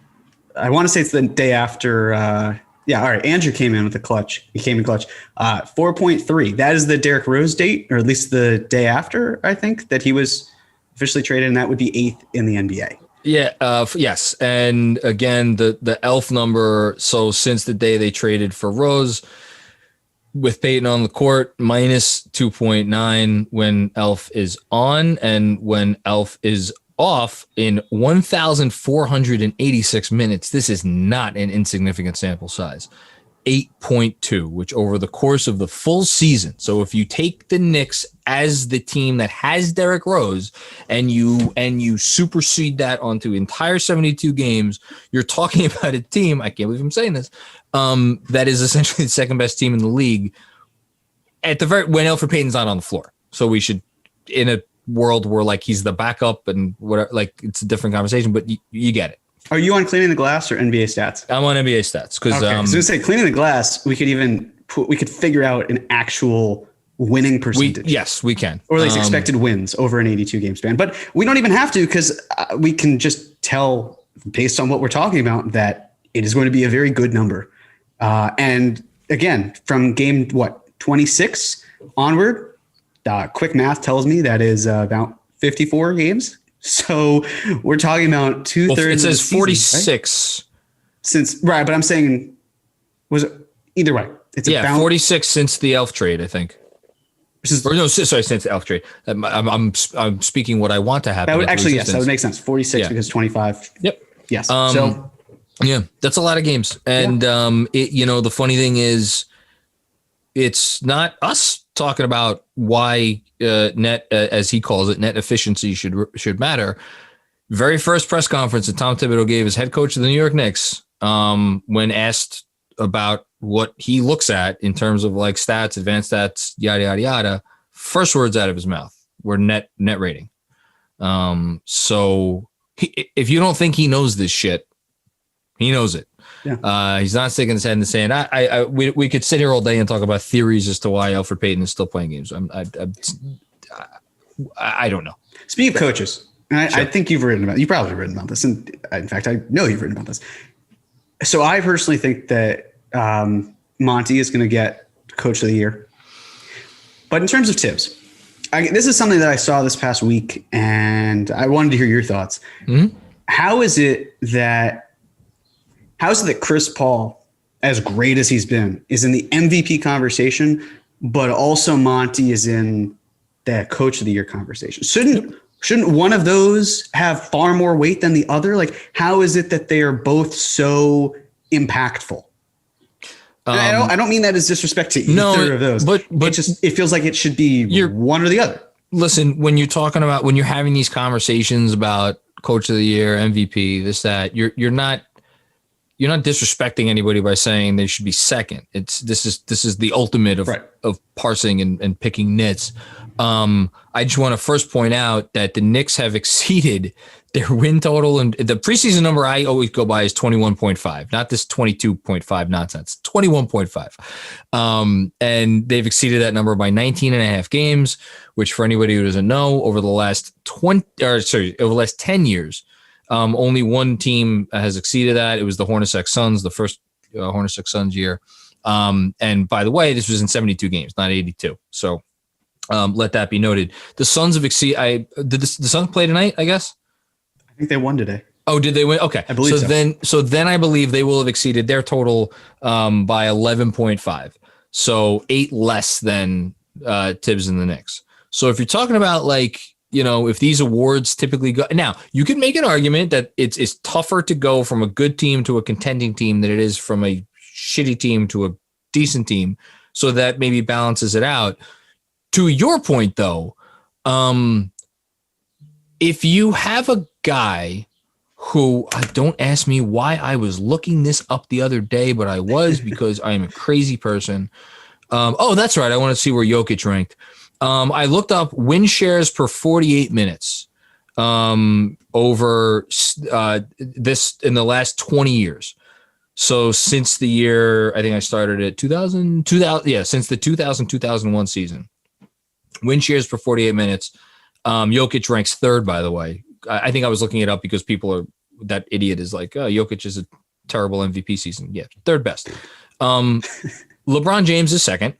I want to say it's the day after. Yeah, all right. Andrew came in with the clutch. He came in clutch. 4.3. That is the Derrick Rose date, or at least the day after, I think, that he was officially traded, and that would be 8th in the NBA. Yeah, yes. And again, the Elf number, so since the day they traded for Rose, with Payton on the court, minus 2.9 when Elf is on, and when Elf is off in 1,486 minutes. This is not an insignificant sample size. 8.2, which over the course of the full season. So if you take the Knicks as the team that has Derrick Rose and you supersede that onto entire 72 games, you're talking about a team, I can't believe I'm saying this, that is essentially the second best team in the league at the when Elfrid Payton's not on the floor. So we should, in a world where like he's the backup and whatever, like it's a different conversation, but you get it. Are you on Cleaning the Glass or NBA Stats? I'm on NBA Stats because I was going to say Cleaning the Glass. We could figure out an actual winning percentage. Yes, we can, or at least expected wins over an 82 game span. But we don't even have to because we can just tell based on what we're talking about that it is going to be a very good number. And again, from game 26 onward, quick math tells me that is about 54 games. So we're talking about 2/3. It says season, 46 right? But I'm saying, was it either way? It's about 46 since the Elf trade, I think. Since the Elf trade. I'm speaking what I want to happen. That would actually, yes, that would make sense. 46 because 25. Yep. Yes. That's a lot of games. And the funny thing is, it's not us talking about why net, as he calls it, net efficiency should matter. Very first press conference that Tom Thibodeau gave as head coach of the New York Knicks, when asked about what he looks at in terms of like stats, advanced stats, yada, yada, yada, first words out of his mouth were net rating. So if you don't think he knows this shit, he knows it. Yeah. He's not sticking his head in the sand. We could sit here all day and talk about theories as to why Alfred Payton is still playing games. I don't know. Speaking of coaches, and I think you've probably written about this. And in fact, I know you've written about this. So I personally think that Monty is going to get coach of the year. But in terms of Tibbs, this is something that I saw this past week and I wanted to hear your thoughts. Mm-hmm. How is it that Chris Paul, as great as he's been, is in the MVP conversation, but also Monty is in the coach of the year conversation? Shouldn't one of those have far more weight than the other? Like, how is it that they are both so impactful? I don't mean that as disrespect to either of those, but it feels like it should be one or the other. Listen, when you're having these conversations about coach of the year, MVP, this, that, you're not disrespecting anybody by saying they should be second. This is the ultimate of parsing and picking nits. I just want to first point out that the Knicks have exceeded their win total, and the preseason number I always go by is 21.5, not this 22.5 nonsense, 21.5. And they've exceeded that number by 19 and a half games, which for anybody who doesn't know, over the last 10 years, only one team has exceeded that. It was the Hornacek Suns, the first Hornacek Suns year. And by the way, this was in 72 games, not 82. So let that be noted. The Suns have exceeded. Did the Suns play tonight, I guess? I think they won today. Oh, did they win? Okay. I believe so. Then I believe they will have exceeded their total by 11.5. So 8 less than Tibbs and the Knicks. So if you're talking about if these awards typically go now, you can make an argument that it's tougher to go from a good team to a contending team than it is from a shitty team to a decent team. So that maybe balances it out. To your point, though, if you have a guy who, don't ask me why I was looking this up the other day, but I was because I am a crazy person. That's right. I want to see where Jokic ranked. I looked up win shares per 48 minutes over this in the last 20 years. So since the year, I think I started at 2000, since the 2000-2001 season, win shares per 48 minutes. Jokic ranks third, by the way. I think I was looking it up because that idiot is like, oh, Jokic is a terrible MVP season. Yeah, third best. LeBron James is second.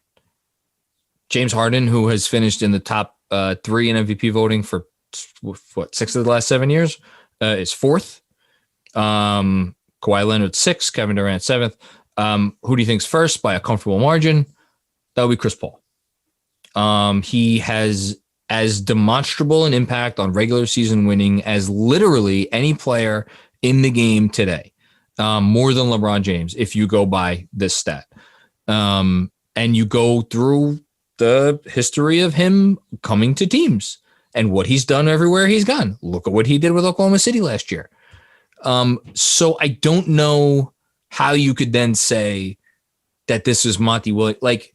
James Harden, who has finished in the top 3 in MVP voting for 6 of the last 7 years, is fourth. Kawhi Leonard 6th, Kevin Durant 7th. Who do you think's first by a comfortable margin? That would be Chris Paul. He has as demonstrable an impact on regular season winning as literally any player in the game today, more than LeBron James, if you go by this stat. And you go through the history of him coming to teams and what he's done everywhere he's gone. Look at what he did with Oklahoma City last year. So I don't know how you could then say that this is Monty Williams. Like,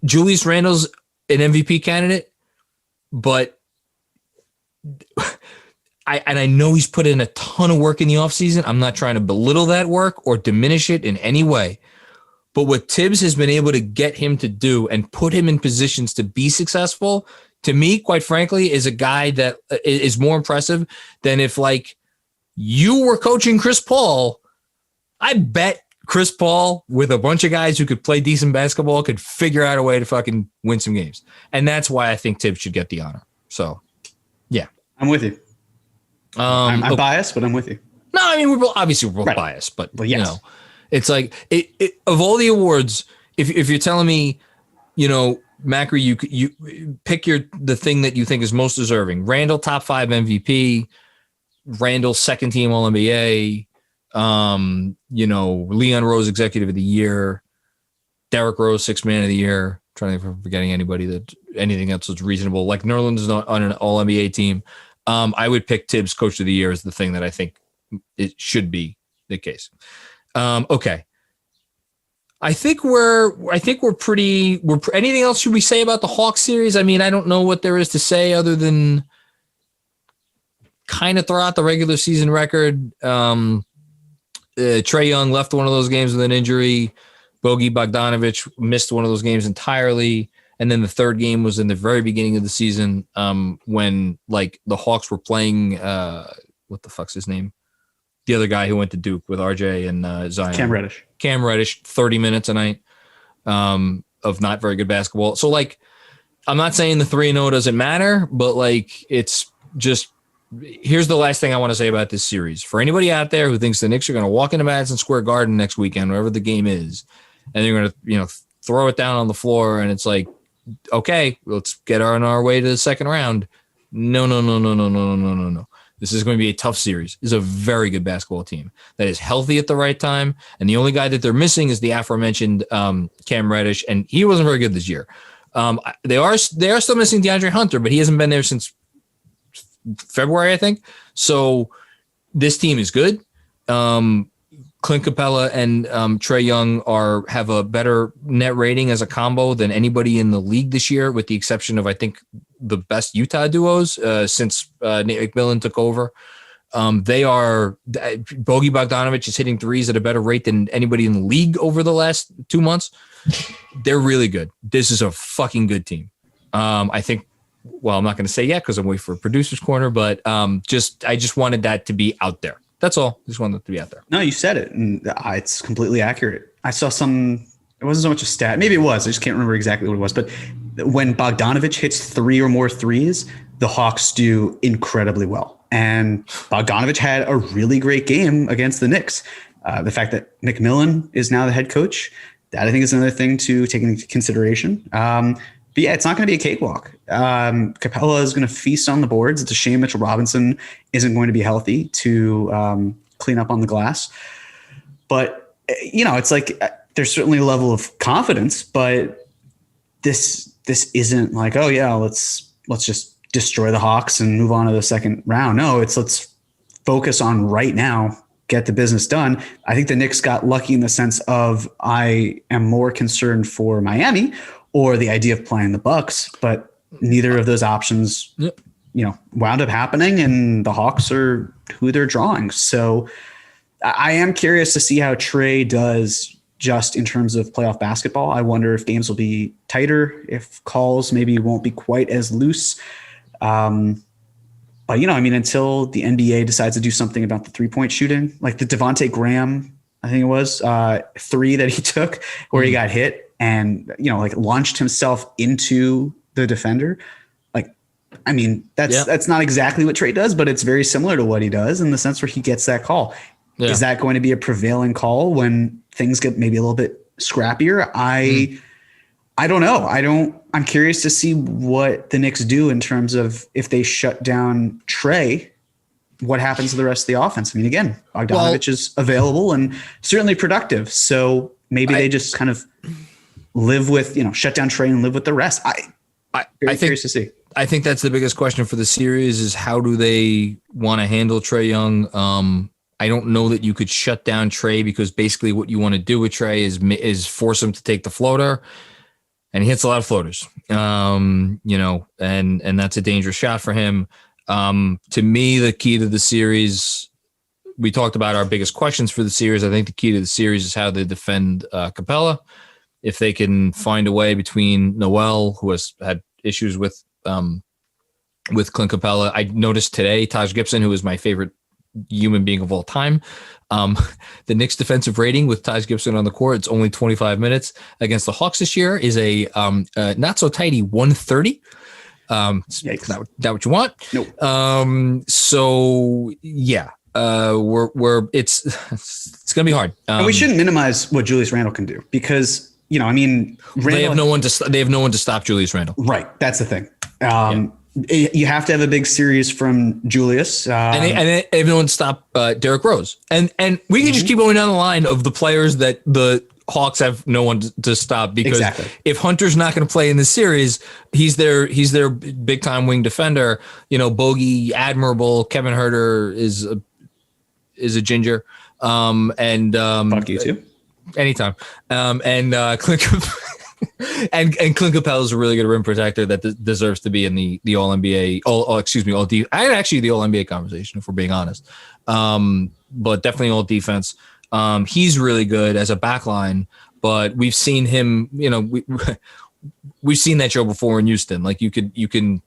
Julius Randle's an MVP candidate, but I know he's put in a ton of work in the offseason. I'm not trying to belittle that work or diminish it in any way. But what Tibbs has been able to get him to do and put him in positions to be successful, to me, quite frankly, is a guy that is more impressive than if like you were coaching Chris Paul. I bet Chris Paul with a bunch of guys who could play decent basketball could figure out a way to fucking win some games. And that's why I think Tibbs should get the honor. So, yeah. I'm with you. I'm biased, but I'm with you. No, I mean, we're both right. biased, but yes. you know, it's like of all the awards, if you're telling me, you know, Macri, you pick the thing that you think is most deserving. Randall, top 5 MVP. Randall, second team All NBA. You know, Leon Rose, executive of the year. Derrick Rose, sixth man of the year. Trying to think if I'm forgetting anything else that's reasonable. Like Nerlens is not on an All NBA team. I would pick Tibbs coach of the year as the thing that I think it should be the case. Okay. I think we're anything else should we say about the Hawks series? I mean, I don't know what there is to say other than kind of throw out the regular season record. Trae Young left one of those games with an injury. Bogi Bogdanovic missed one of those games entirely. And then the third game was in the very beginning of the season when like the Hawks were playing, what the fuck's his name? The other guy who went to Duke with RJ and Zion. Cam Reddish, 30 minutes a night of not very good basketball. So like, I'm not saying the 3-0 doesn't matter, but like, it's just, here's the last thing I want to say about this series. For anybody out there who thinks the Knicks are going to walk into Madison Square Garden next weekend, wherever the game is, and they're going to, you know, throw it down on the floor and it's like, okay, let's get on our way to the second round. No. This is going to be a tough series. This is a very good basketball team that is healthy at the right time. And the only guy that they're missing is the aforementioned Cam Reddish. And he wasn't very good this year. They are still missing DeAndre Hunter, but he hasn't been there since February, I think. So this team is good. Clint Capella and Trae Young have a better net rating as a combo than anybody in the league this year, with the exception of, I think, the best Utah duos since Nate McMillan took over. Bogi Bogdanovic is hitting threes at a better rate than anybody in the league over the last 2 months. They're really good. This is a fucking good team. I think, well, I'm not going to say yet because I'm waiting for a producer's corner, but I just wanted that to be out there. That's all. Just wanted it to be out there. No, you said it, and it's completely accurate. I saw it wasn't so much a stat. Maybe it was. I just can't remember exactly what it was. But when Bogdanovic hits 3 or more threes, the Hawks do incredibly well. And Bogdanovic had a really great game against the Knicks. The fact that McMillan is now the head coach, that I think is another thing to take into consideration. But yeah, it's not going to be a cakewalk. Capella is going to feast on the boards. It's a shame Mitchell Robinson isn't going to be healthy to clean up on the glass. But, you know, it's like there's certainly a level of confidence, but this isn't like, oh, yeah, let's just destroy the Hawks and move on to the second round. No, let's focus on right now, get the business done. I think the Knicks got lucky in the sense of I am more concerned for Miami or the idea of playing the Bucks, but neither of those options, wound up happening, and the Hawks are who they're drawing. So I am curious to see how Trae does just in terms of playoff basketball. I wonder if games will be tighter, if calls maybe won't be quite as loose. But, until the NBA decides to do something about the 3-point shooting, like the Devontae Graham, I think it was 3 that he took where he got hit and, launched himself into the defender. That's not exactly what Trae does, but it's very similar to what he does in the sense where he gets that call. Yeah. Is that going to be a prevailing call when things get maybe a little bit scrappier? I don't know. I'm curious to see what the Knicks do in terms of if they shut down Trae, what happens to the rest of the offense? I mean, again, Bogdanovic is available and certainly productive. So maybe they just kind of live with, shut down Trae and live with the rest. I'm curious to see. I think that's the biggest question for the series is how do they want to handle Trae Young? I don't know that you could shut down Trae because basically what you want to do with Trae is force him to take the floater, and he hits a lot of floaters, and that's a dangerous shot for him. To me, the key to the series, we talked about our biggest questions for the series. I think the key to the series is how they defend Capella. If they can find a way between Noel, who has had issues with Clint Capella. I noticed today Taj Gibson, who is my favorite human being of all time. The Knicks defensive rating with Taj Gibson on the court, it's only 25 minutes against the Hawks this year, is a not so tidy 130. It's not what you want. Nope. So yeah, it's gonna be hard. And we shouldn't minimize what Julius Randle can do because, you know, I mean, they have no one to stop Julius Randle. Right. That's the thing. You have to have a big series from Julius. And they have no one to stop Derrick Rose. And we can just keep going down the line of the players that the Hawks have no one to stop, because if Hunter's not going to play in this series, he's their big time wing defender. You know, Bogey, admirable. Kevin Huerter is a ginger. Fuck you too. Anytime. Clint Clint Capella is a really good rim protector that deserves to be in the All NBA. Actually the All NBA conversation, if we're being honest. But definitely all defense. He's really good as a backline, but we've seen him. You know, we've seen that show before in Houston. Like you can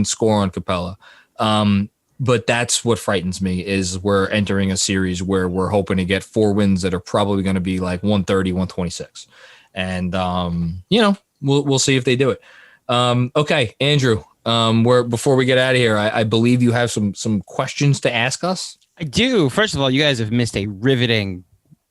score on Capella. But that's what frightens me, is we're entering a series where we're hoping to get 4 wins that are probably going to be like 130, 126. And, we'll see if they do it. Okay, Andrew, before we get out of here, I believe you have some questions to ask us. I do. First of all, you guys have missed a riveting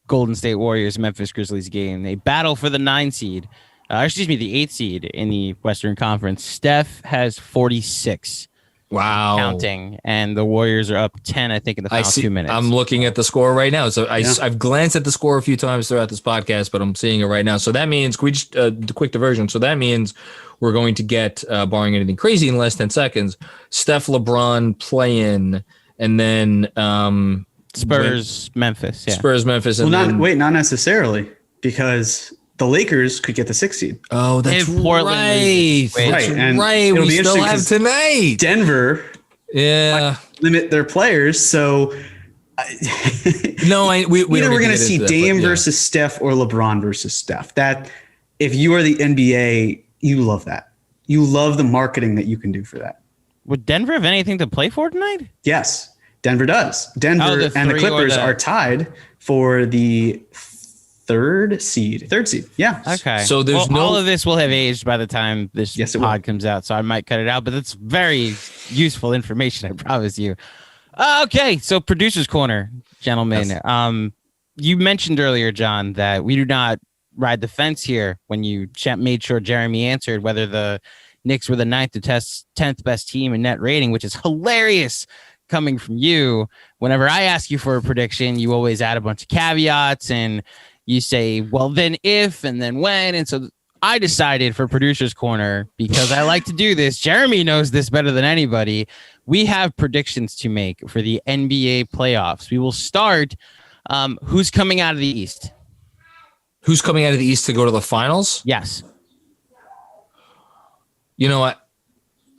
Golden State Warriors Memphis Grizzlies game. They battle for the the 8th seed in the Western Conference. Steph has 46. Wow. Counting, and the Warriors are up 10, I think, in the final 2 minutes. I'm looking at the score right now. So I've glanced at the score a few times throughout this podcast, but I'm seeing it right now. So that means, the quick diversion. So that means we're going to get, barring anything crazy in less 10 seconds, Steph, LeBron play-in, and then Spurs, Memphis. Yeah. Spurs, Memphis. And not necessarily, because the Lakers could get the 6th seed. Oh, that's right. That's and right. We still have tonight. Denver, limit their players. So, we're going to see Dame versus Steph or LeBron versus Steph. That, if you are the NBA, you love that. You love the marketing that you can do for that. Would Denver have anything to play for tonight? Yes, Denver does. Denver and the Clippers are tied for the third seed. Yeah. Okay. So all of this will have aged by the time this pod comes out, so I might cut it out, but it's very useful information, I promise you. Okay. So Producer's Corner, gentlemen. Yes. You mentioned earlier, John, that we do not ride the fence here when you made sure Jeremy answered whether the Knicks were the 9th to 10th best team in net rating, which is hilarious coming from you. Whenever I ask you for a prediction, you always add a bunch of caveats and you say, well, then if, and then when. And so I decided for Producer's Corner, because I like to do this, Jeremy knows this better than anybody, we have predictions to make for the NBA playoffs. We will start, who's coming out of the East? Who's coming out of the East to go to the finals? Yes. You know what?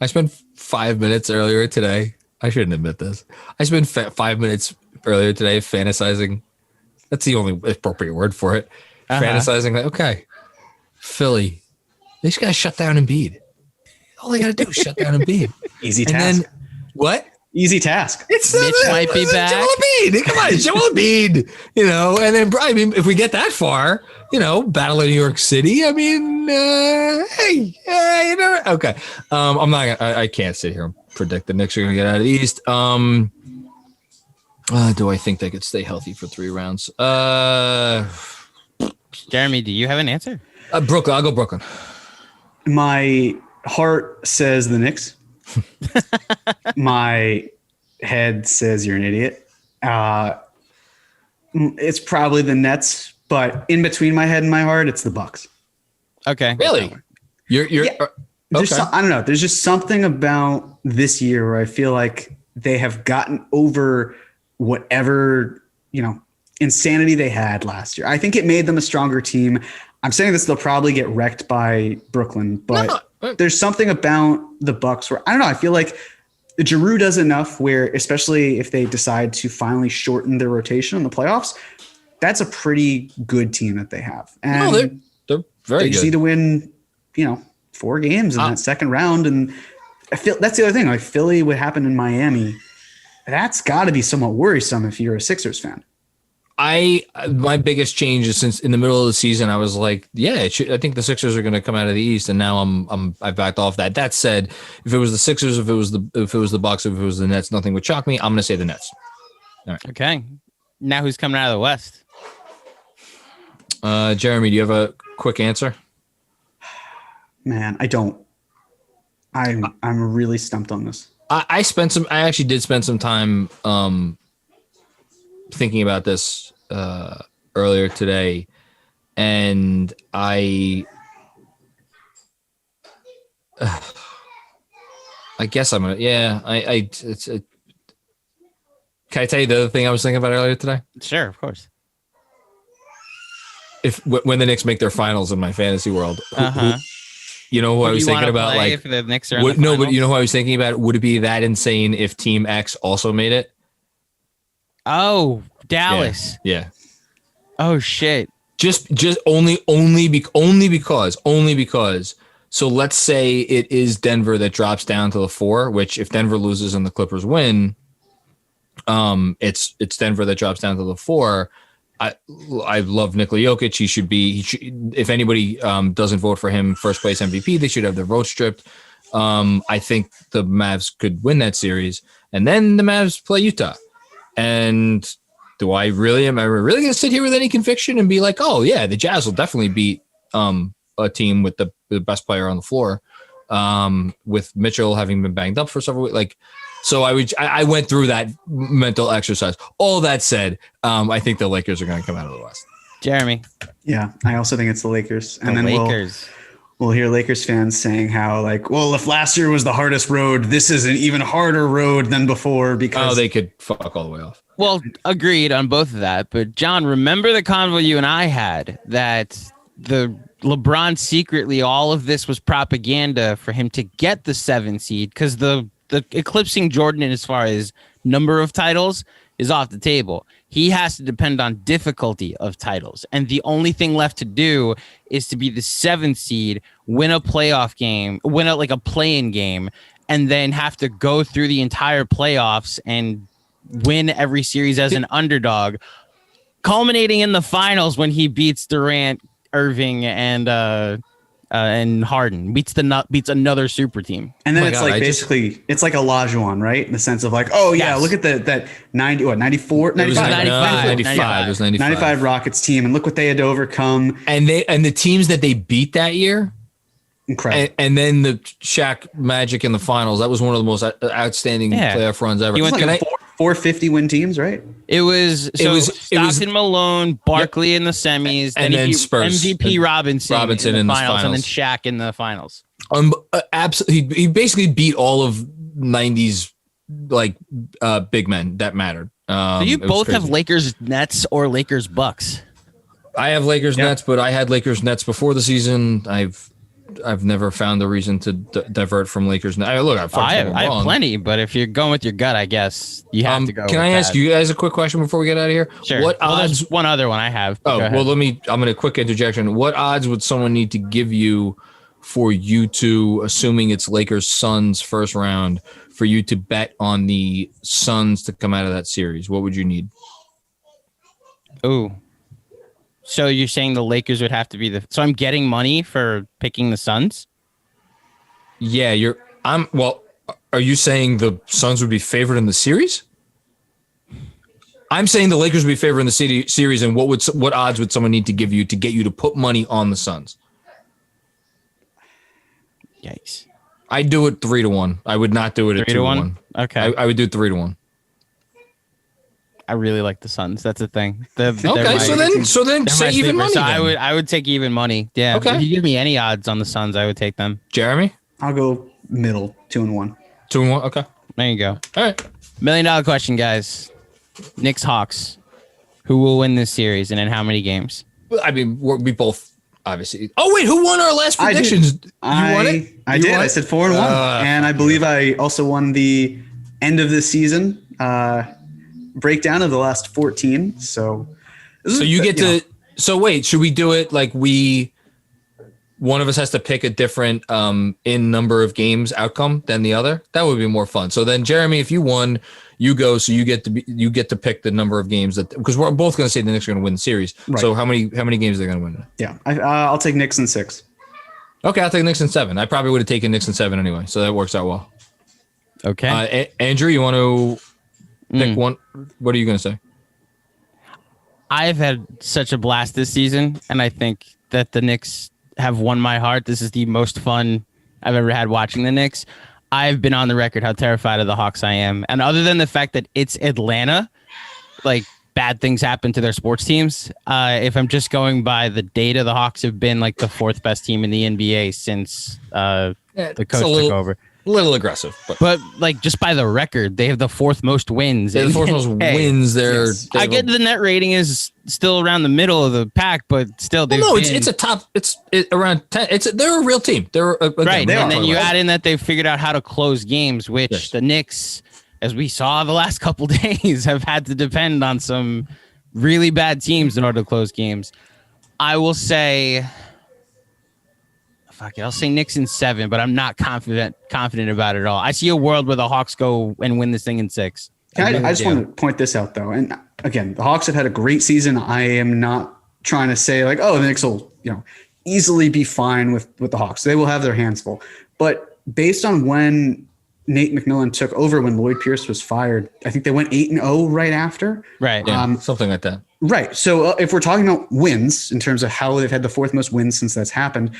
I spent 5 minutes earlier today. I shouldn't admit this. I spent 5 minutes earlier today fantasizing. That's the only appropriate word for it. Fantasizing that, okay, Philly, they just got to shut down Embiid. All they got to do is shut down Embiid. Easy task. Then, what? Easy task. Mitch might be back. Joel Embiid. Come on, Joel Embiid. And then, I mean, if we get that far, Battle of New York City. I mean, okay. I'm not. I can't sit here and predict the Knicks are going to get out of the East. Do I think they could stay healthy for 3 rounds? Jeremy, do you have an answer? Brooklyn. I'll go Brooklyn. My heart says the Knicks. My head says you're an idiot. It's probably the Nets, but in between my head and my heart, it's the Bucks. Okay. Really? You're okay. I don't know. There's just something about this year where I feel like they have gotten over whatever, insanity they had last year. I think it made them a stronger team. I'm saying this, they'll probably get wrecked by Brooklyn, but there's something about the Bucks where, I don't know, I feel like Giroux does enough where, especially if they decide to finally shorten their rotation in the playoffs, that's a pretty good team that they have. And they're very they just good. need to win, 4 games in that second round. And I feel that's the other thing. Like Philly, what happened in Miami, that's got to be somewhat worrisome if you're a Sixers fan. My biggest change is since in the middle of the season, I was like, I think the Sixers are going to come out of the East, and now I backed off that. That said, if it was the Sixers, if it was the Bucks, if it was the Nets, nothing would shock me. I'm going to say the Nets. All right. Okay. Now who's coming out of the West? Jeremy, do you have a quick answer? Man, I don't. I'm really stumped on this. I actually did spend some time thinking about this earlier today, and I guess I'm gonna. Yeah, can I tell you the other thing I was thinking about earlier today? Sure, of course. When the Knicks make their finals in my fantasy world, who I was thinking about? Like, if the Knicks are but you know who I was thinking about? Would it be that insane if Team X also made it? Oh, Dallas. Yeah. Oh shit. Just only because. So let's say it is Denver that drops down to the 4, which if Denver loses and the Clippers win, it's Denver that drops down to the 4. I love Nikola Jokic. He should if anybody doesn't vote for him first place MVP, they should have their vote stripped. I think the Mavs could win that series, and then the Mavs play Utah. And am I really going to sit here with any conviction and be like, oh yeah, the Jazz will definitely beat a team with the best player on the floor, with Mitchell having been banged up for several weeks. So I went through that mental exercise. All that said, I think the Lakers are going to come out of the West. Jeremy. Yeah, I also think it's the Lakers. And then Lakers. We'll hear Lakers fans saying how, like, well, if last year was the hardest road, this is an even harder road than before because they could fuck all the way off. Well, agreed on both of that. But John, remember the convo you and I had that the LeBron secretly, all of this was propaganda for him to get the 7 seed because the eclipsing Jordan as far as number of titles is off the table. He has to depend on difficulty of titles. And the only thing left to do is to be the 7th seed, win a playoff game, win a play-in game, and then have to go through the entire playoffs and win every series as an underdog, culminating in the finals when he beats Durant, Irving, and Harden, beats another super team. And then it's like a Olajuwon, right? In the sense of like, oh yeah, look at that 94, 95. It was 95 Rockets team, and look what they had to overcome. And the teams that they beat that year, incredible. And then the Shaq Magic in the finals. That was one of the most outstanding playoff runs ever. He went like 450 win teams, right? It was Stockton, Malone, Barkley in the semis, and then Spurs. MVP Robinson in the finals, and then Shaq in the finals. Absolutely, he basically beat all of 90s big men that mattered. So you both have Lakers Nets or Lakers Bucks? I have Lakers Nets, but I had Lakers Nets before the season. I've never found a reason to divert from Lakers. I have plenty, but if you're going with your gut, I guess you have to go. Can I ask you guys a quick question before we get out of here? Sure. What odds? One other one I have. Oh, well, I'm going to quick interjection. What odds would someone need to give you for you to, assuming it's Lakers Suns first round, for you to bet on the Suns to come out of that series? What would you need? Ooh. So you're saying the Lakers would have to be so I'm getting money for picking the Suns? Yeah, are you saying the Suns would be favored in the series? I'm saying the Lakers would be favored in the series, and what odds would someone need to give you to get you to put money on the Suns? Yikes. I'd do it 3-1. I would not do it at 2-1. Okay. I would do 3-1. I really like the Suns. That's the thing. So then say even money. So I would take even money. Yeah. Okay. If you give me any odds on the Suns, I would take them. Jeremy? I'll go middle, 2-1. 2-1. Okay. There you go. All right. $1 million question, guys. Knicks Hawks. Who will win this series and in how many games? I mean, we both obviously. Oh wait, who won our last predictions? I won it. I did. I said 4-1, and I believe I also won the end of the season breakdown of the last 14. So you get to. So wait, should we do it like one of us has to pick a different in number of games outcome than the other? That would be more fun. So then, Jeremy, if you won, you go. So you get to pick the number of games because we're both going to say the Knicks are going to win the series. Right. So how many games are they going to win? Yeah, I'll take Knicks in 6. Okay, I'll take Knicks in 7. I probably would have taken Knicks in 7 anyway, so that works out well. Okay, Andrew, you want to pick one? What are you going to say? I've had such a blast this season, and I think that the Knicks have won my heart. This is the most fun I've ever had watching the Knicks. I've been on the record how terrified of the Hawks I am. And other than the fact that it's Atlanta, like bad things happen to their sports teams. If I'm just going by the data, the Hawks have been like the 4th best team in the NBA since the coach took over. A little aggressive, but like just by the record, they have the 4th most wins. They have the 4th most wins. I get the net rating is still around the middle of the pack, but still, it's a top. It's around 10. They're a real team. They're right, and then you add in that they've figured out how to close games, which the Knicks, as we saw the last couple days, have had to depend on some really bad teams in order to close games. I will say. Fuck it, I'll say Knicks in 7, but I'm not confident about it at all. I see a world where the Hawks go and win this thing in 6. I just want to point this out, though. And again, the Hawks have had a great season. I am not trying to say like, oh, the Knicks will, easily be fine with the Hawks. They will have their hands full. But based on when Nate McMillan took over, when Lloyd Pierce was fired, I think they went 8-0 right after. Right. Yeah, something like that. Right. So if we're talking about wins in terms of how they've had the 4th most wins since that's happened,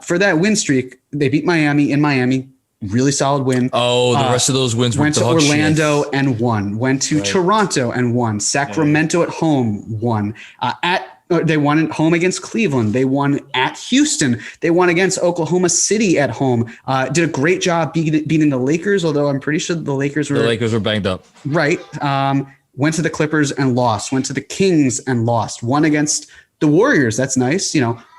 for that win streak, they beat Miami in Miami. Really solid win. Oh, the rest of those wins went to Orlando and won. Went to Toronto and won. Sacramento at home won. They won at home against Cleveland. They won at Houston. They won against Oklahoma City at home. Did a great job beating the Lakers, although I'm pretty sure the Lakers were banged up. Right. Went to the Clippers and lost. Went to the Kings and lost. Won against the Warriors. That's nice.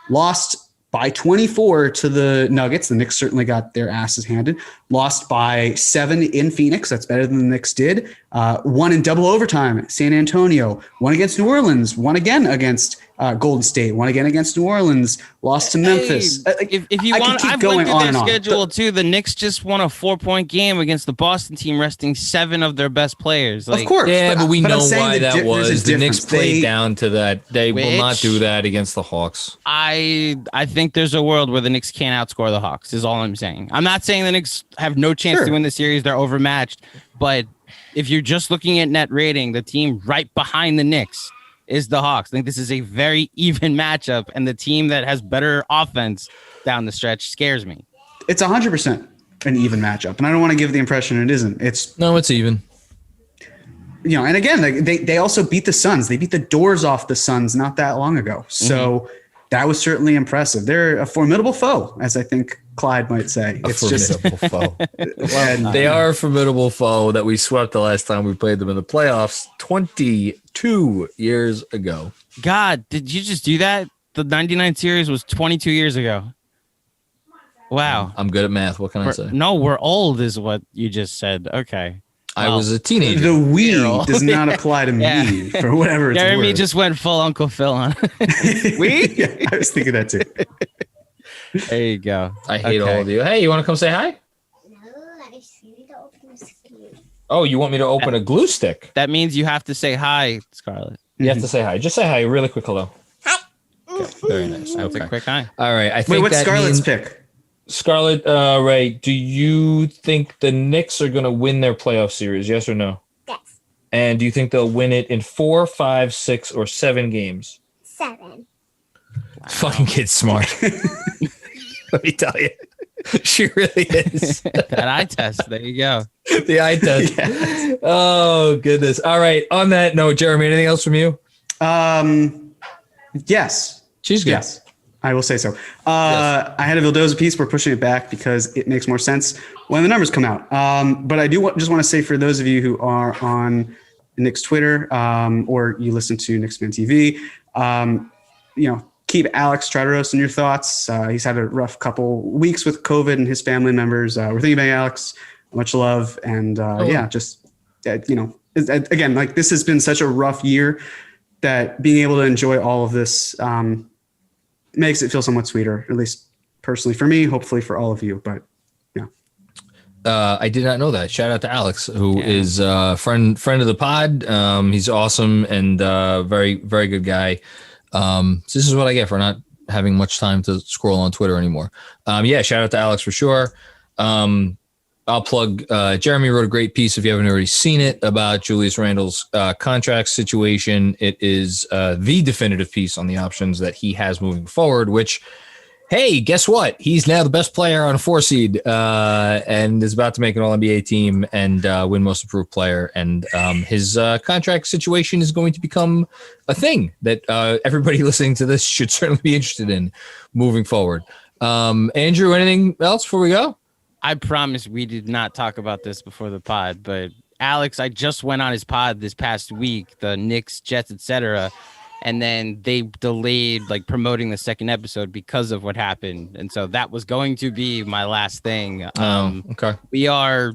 Lost by 24 to the Nuggets. The Knicks certainly got their asses handed. Lost by 7 in Phoenix. That's better than the Knicks did. Won in double overtime. San Antonio. Won against New Orleans. Won again against Golden State. Won again against New Orleans. Lost to Memphis. If you want, I've looked at their schedule too. The Knicks just won a 4-point game against the Boston team, resting 7 of their best players. Of course. Yeah, but we know why that was. The Knicks played down to that. They will not do that against the Hawks. I think there's a world where the Knicks can't outscore the Hawks, is all I'm saying. I'm not saying the Knicks have no chance to win the series. They're overmatched. But if you're just looking at net rating, the team right behind the Knicks is the Hawks. I think this is a very even matchup, and the team that has better offense down the stretch scares me. It's 100% an even matchup, and I don't want to give the impression it isn't. It's even. And again, they also beat the Suns. They beat the doors off the Suns not that long ago. So that was certainly impressive. They're a formidable foe, as I think Clyde might say. Foe. They are a formidable foe that we swept the last time we played them in the playoffs 22 years ago. God, did you just do that? The 99 series was 22 years ago. Wow. I'm good at math. What can I say? No, we're old is what you just said. Okay. I was a teenager. The we does not apply to me for whatever it's Jeremy worth. just went full Uncle Phil on we? Yeah, I was thinking that too. There you go. I hate all of you. Hey, you want to come say hi? No, I just need to open this glue. Oh, you want me to open a glue stick? That means you have to say hi, Scarlett. You have to say hi. Just say hi. Really quick hello. Okay, very nice. That's a quick hi. All right. I think what's Scarlett's pick? Scarlett, Ray, do you think the Knicks are going to win their playoff series? Yes or no? Yes. And do you think they'll win it in 4, 5, 6, or 7 games? 7. Wow. Fucking kid's smart. Let me tell you. She really is. That eye test. There you go. The eye test. Yes. Oh, goodness. All right. On that note, Jeremy, anything else from you? Yes. She's good. Yes. I will say so. Yes. I had a Vildoza piece. We're pushing it back because it makes more sense when the numbers come out. But I do just want to say for those of you who are on Knicks Twitter or you listen to Knicks Fan TV, keep Alex Tartaros in your thoughts. He's had a rough couple weeks with COVID and his family members. We're thinking about Alex. Much love. And again, like this has been such a rough year that being able to enjoy all of this makes it feel somewhat sweeter, at least personally for me, hopefully for all of you. But yeah. I did not know that. Shout out to Alex, who is a friend of the pod. He's awesome and very, very good guy. So this is what I get for not having much time to scroll on Twitter anymore. Shout out to Alex for sure. I'll plug, Jeremy wrote a great piece, if you haven't already seen it, about Julius Randle's contract situation. It is the definitive piece on the options that he has moving forward, which, hey, guess what? He's now the best player on a 4 seed and is about to make an All-NBA team and win Most Improved Player. And his contract situation is going to become a thing that everybody listening to this should certainly be interested in moving forward. Andrew, anything else before we go? I promise we did not talk about this before the pod, but Alex, I just went on his pod this past week, the Knicks, Jets, etc., and then they delayed like promoting the second episode because of what happened, and so that was going to be my last thing. Okay. We are,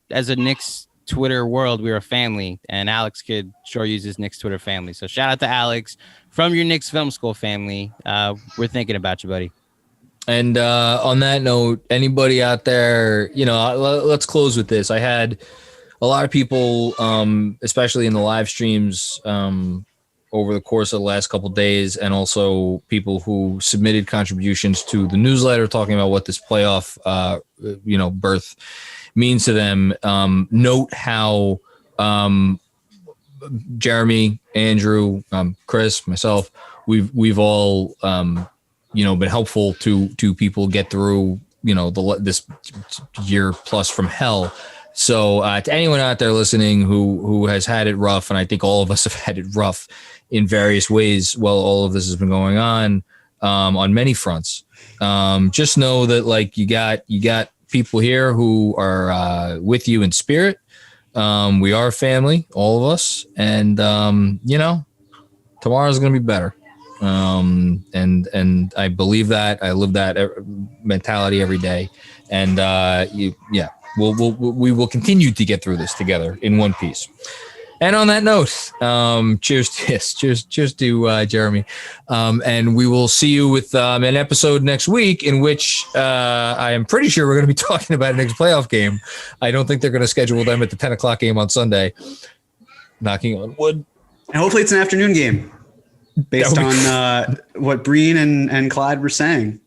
as a Knicks Twitter world, we're a family, and Alex could sure use his Knicks Twitter family. So shout out to Alex from your Knicks Film School family. We're thinking about you, buddy. And on that note, anybody out there, let's close with this. I had a lot of people, especially in the live streams over the course of the last couple of days, and also people who submitted contributions to the newsletter talking about what this playoff, berth means to them. Note how Jeremy, Andrew, Chris, myself, we've all been helpful to people get through, this year plus from hell. So to anyone out there listening who has had it rough, and I think all of us have had it rough in various ways while all of this has been going on many fronts, just know that like you got people here who are with you in spirit. We are family, all of us, and tomorrow's going to be better. And I believe that. I live that mentality every day, and we will continue to get through this together in one piece. And on that note, cheers to Jeremy, and we will see you with an episode next week in which I am pretty sure we're going to be talking about a next playoff game. I don't think they're going to schedule them at the 10:00 game on Sunday. Knocking on wood. And hopefully it's an afternoon game. Based on what Breen and Clyde were saying.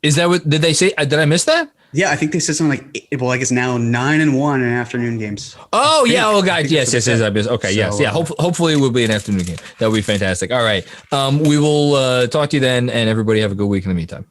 Is that what did they say? Did I miss that? Yeah, I think they said something like, I guess now 9-1 in afternoon games. Oh, yeah. Oh, guys. Yes. I missed. Okay. So, yes. Yeah. Hopefully it will be an afternoon game. That would be fantastic. All right. We will talk to you then, and everybody have a good week in the meantime.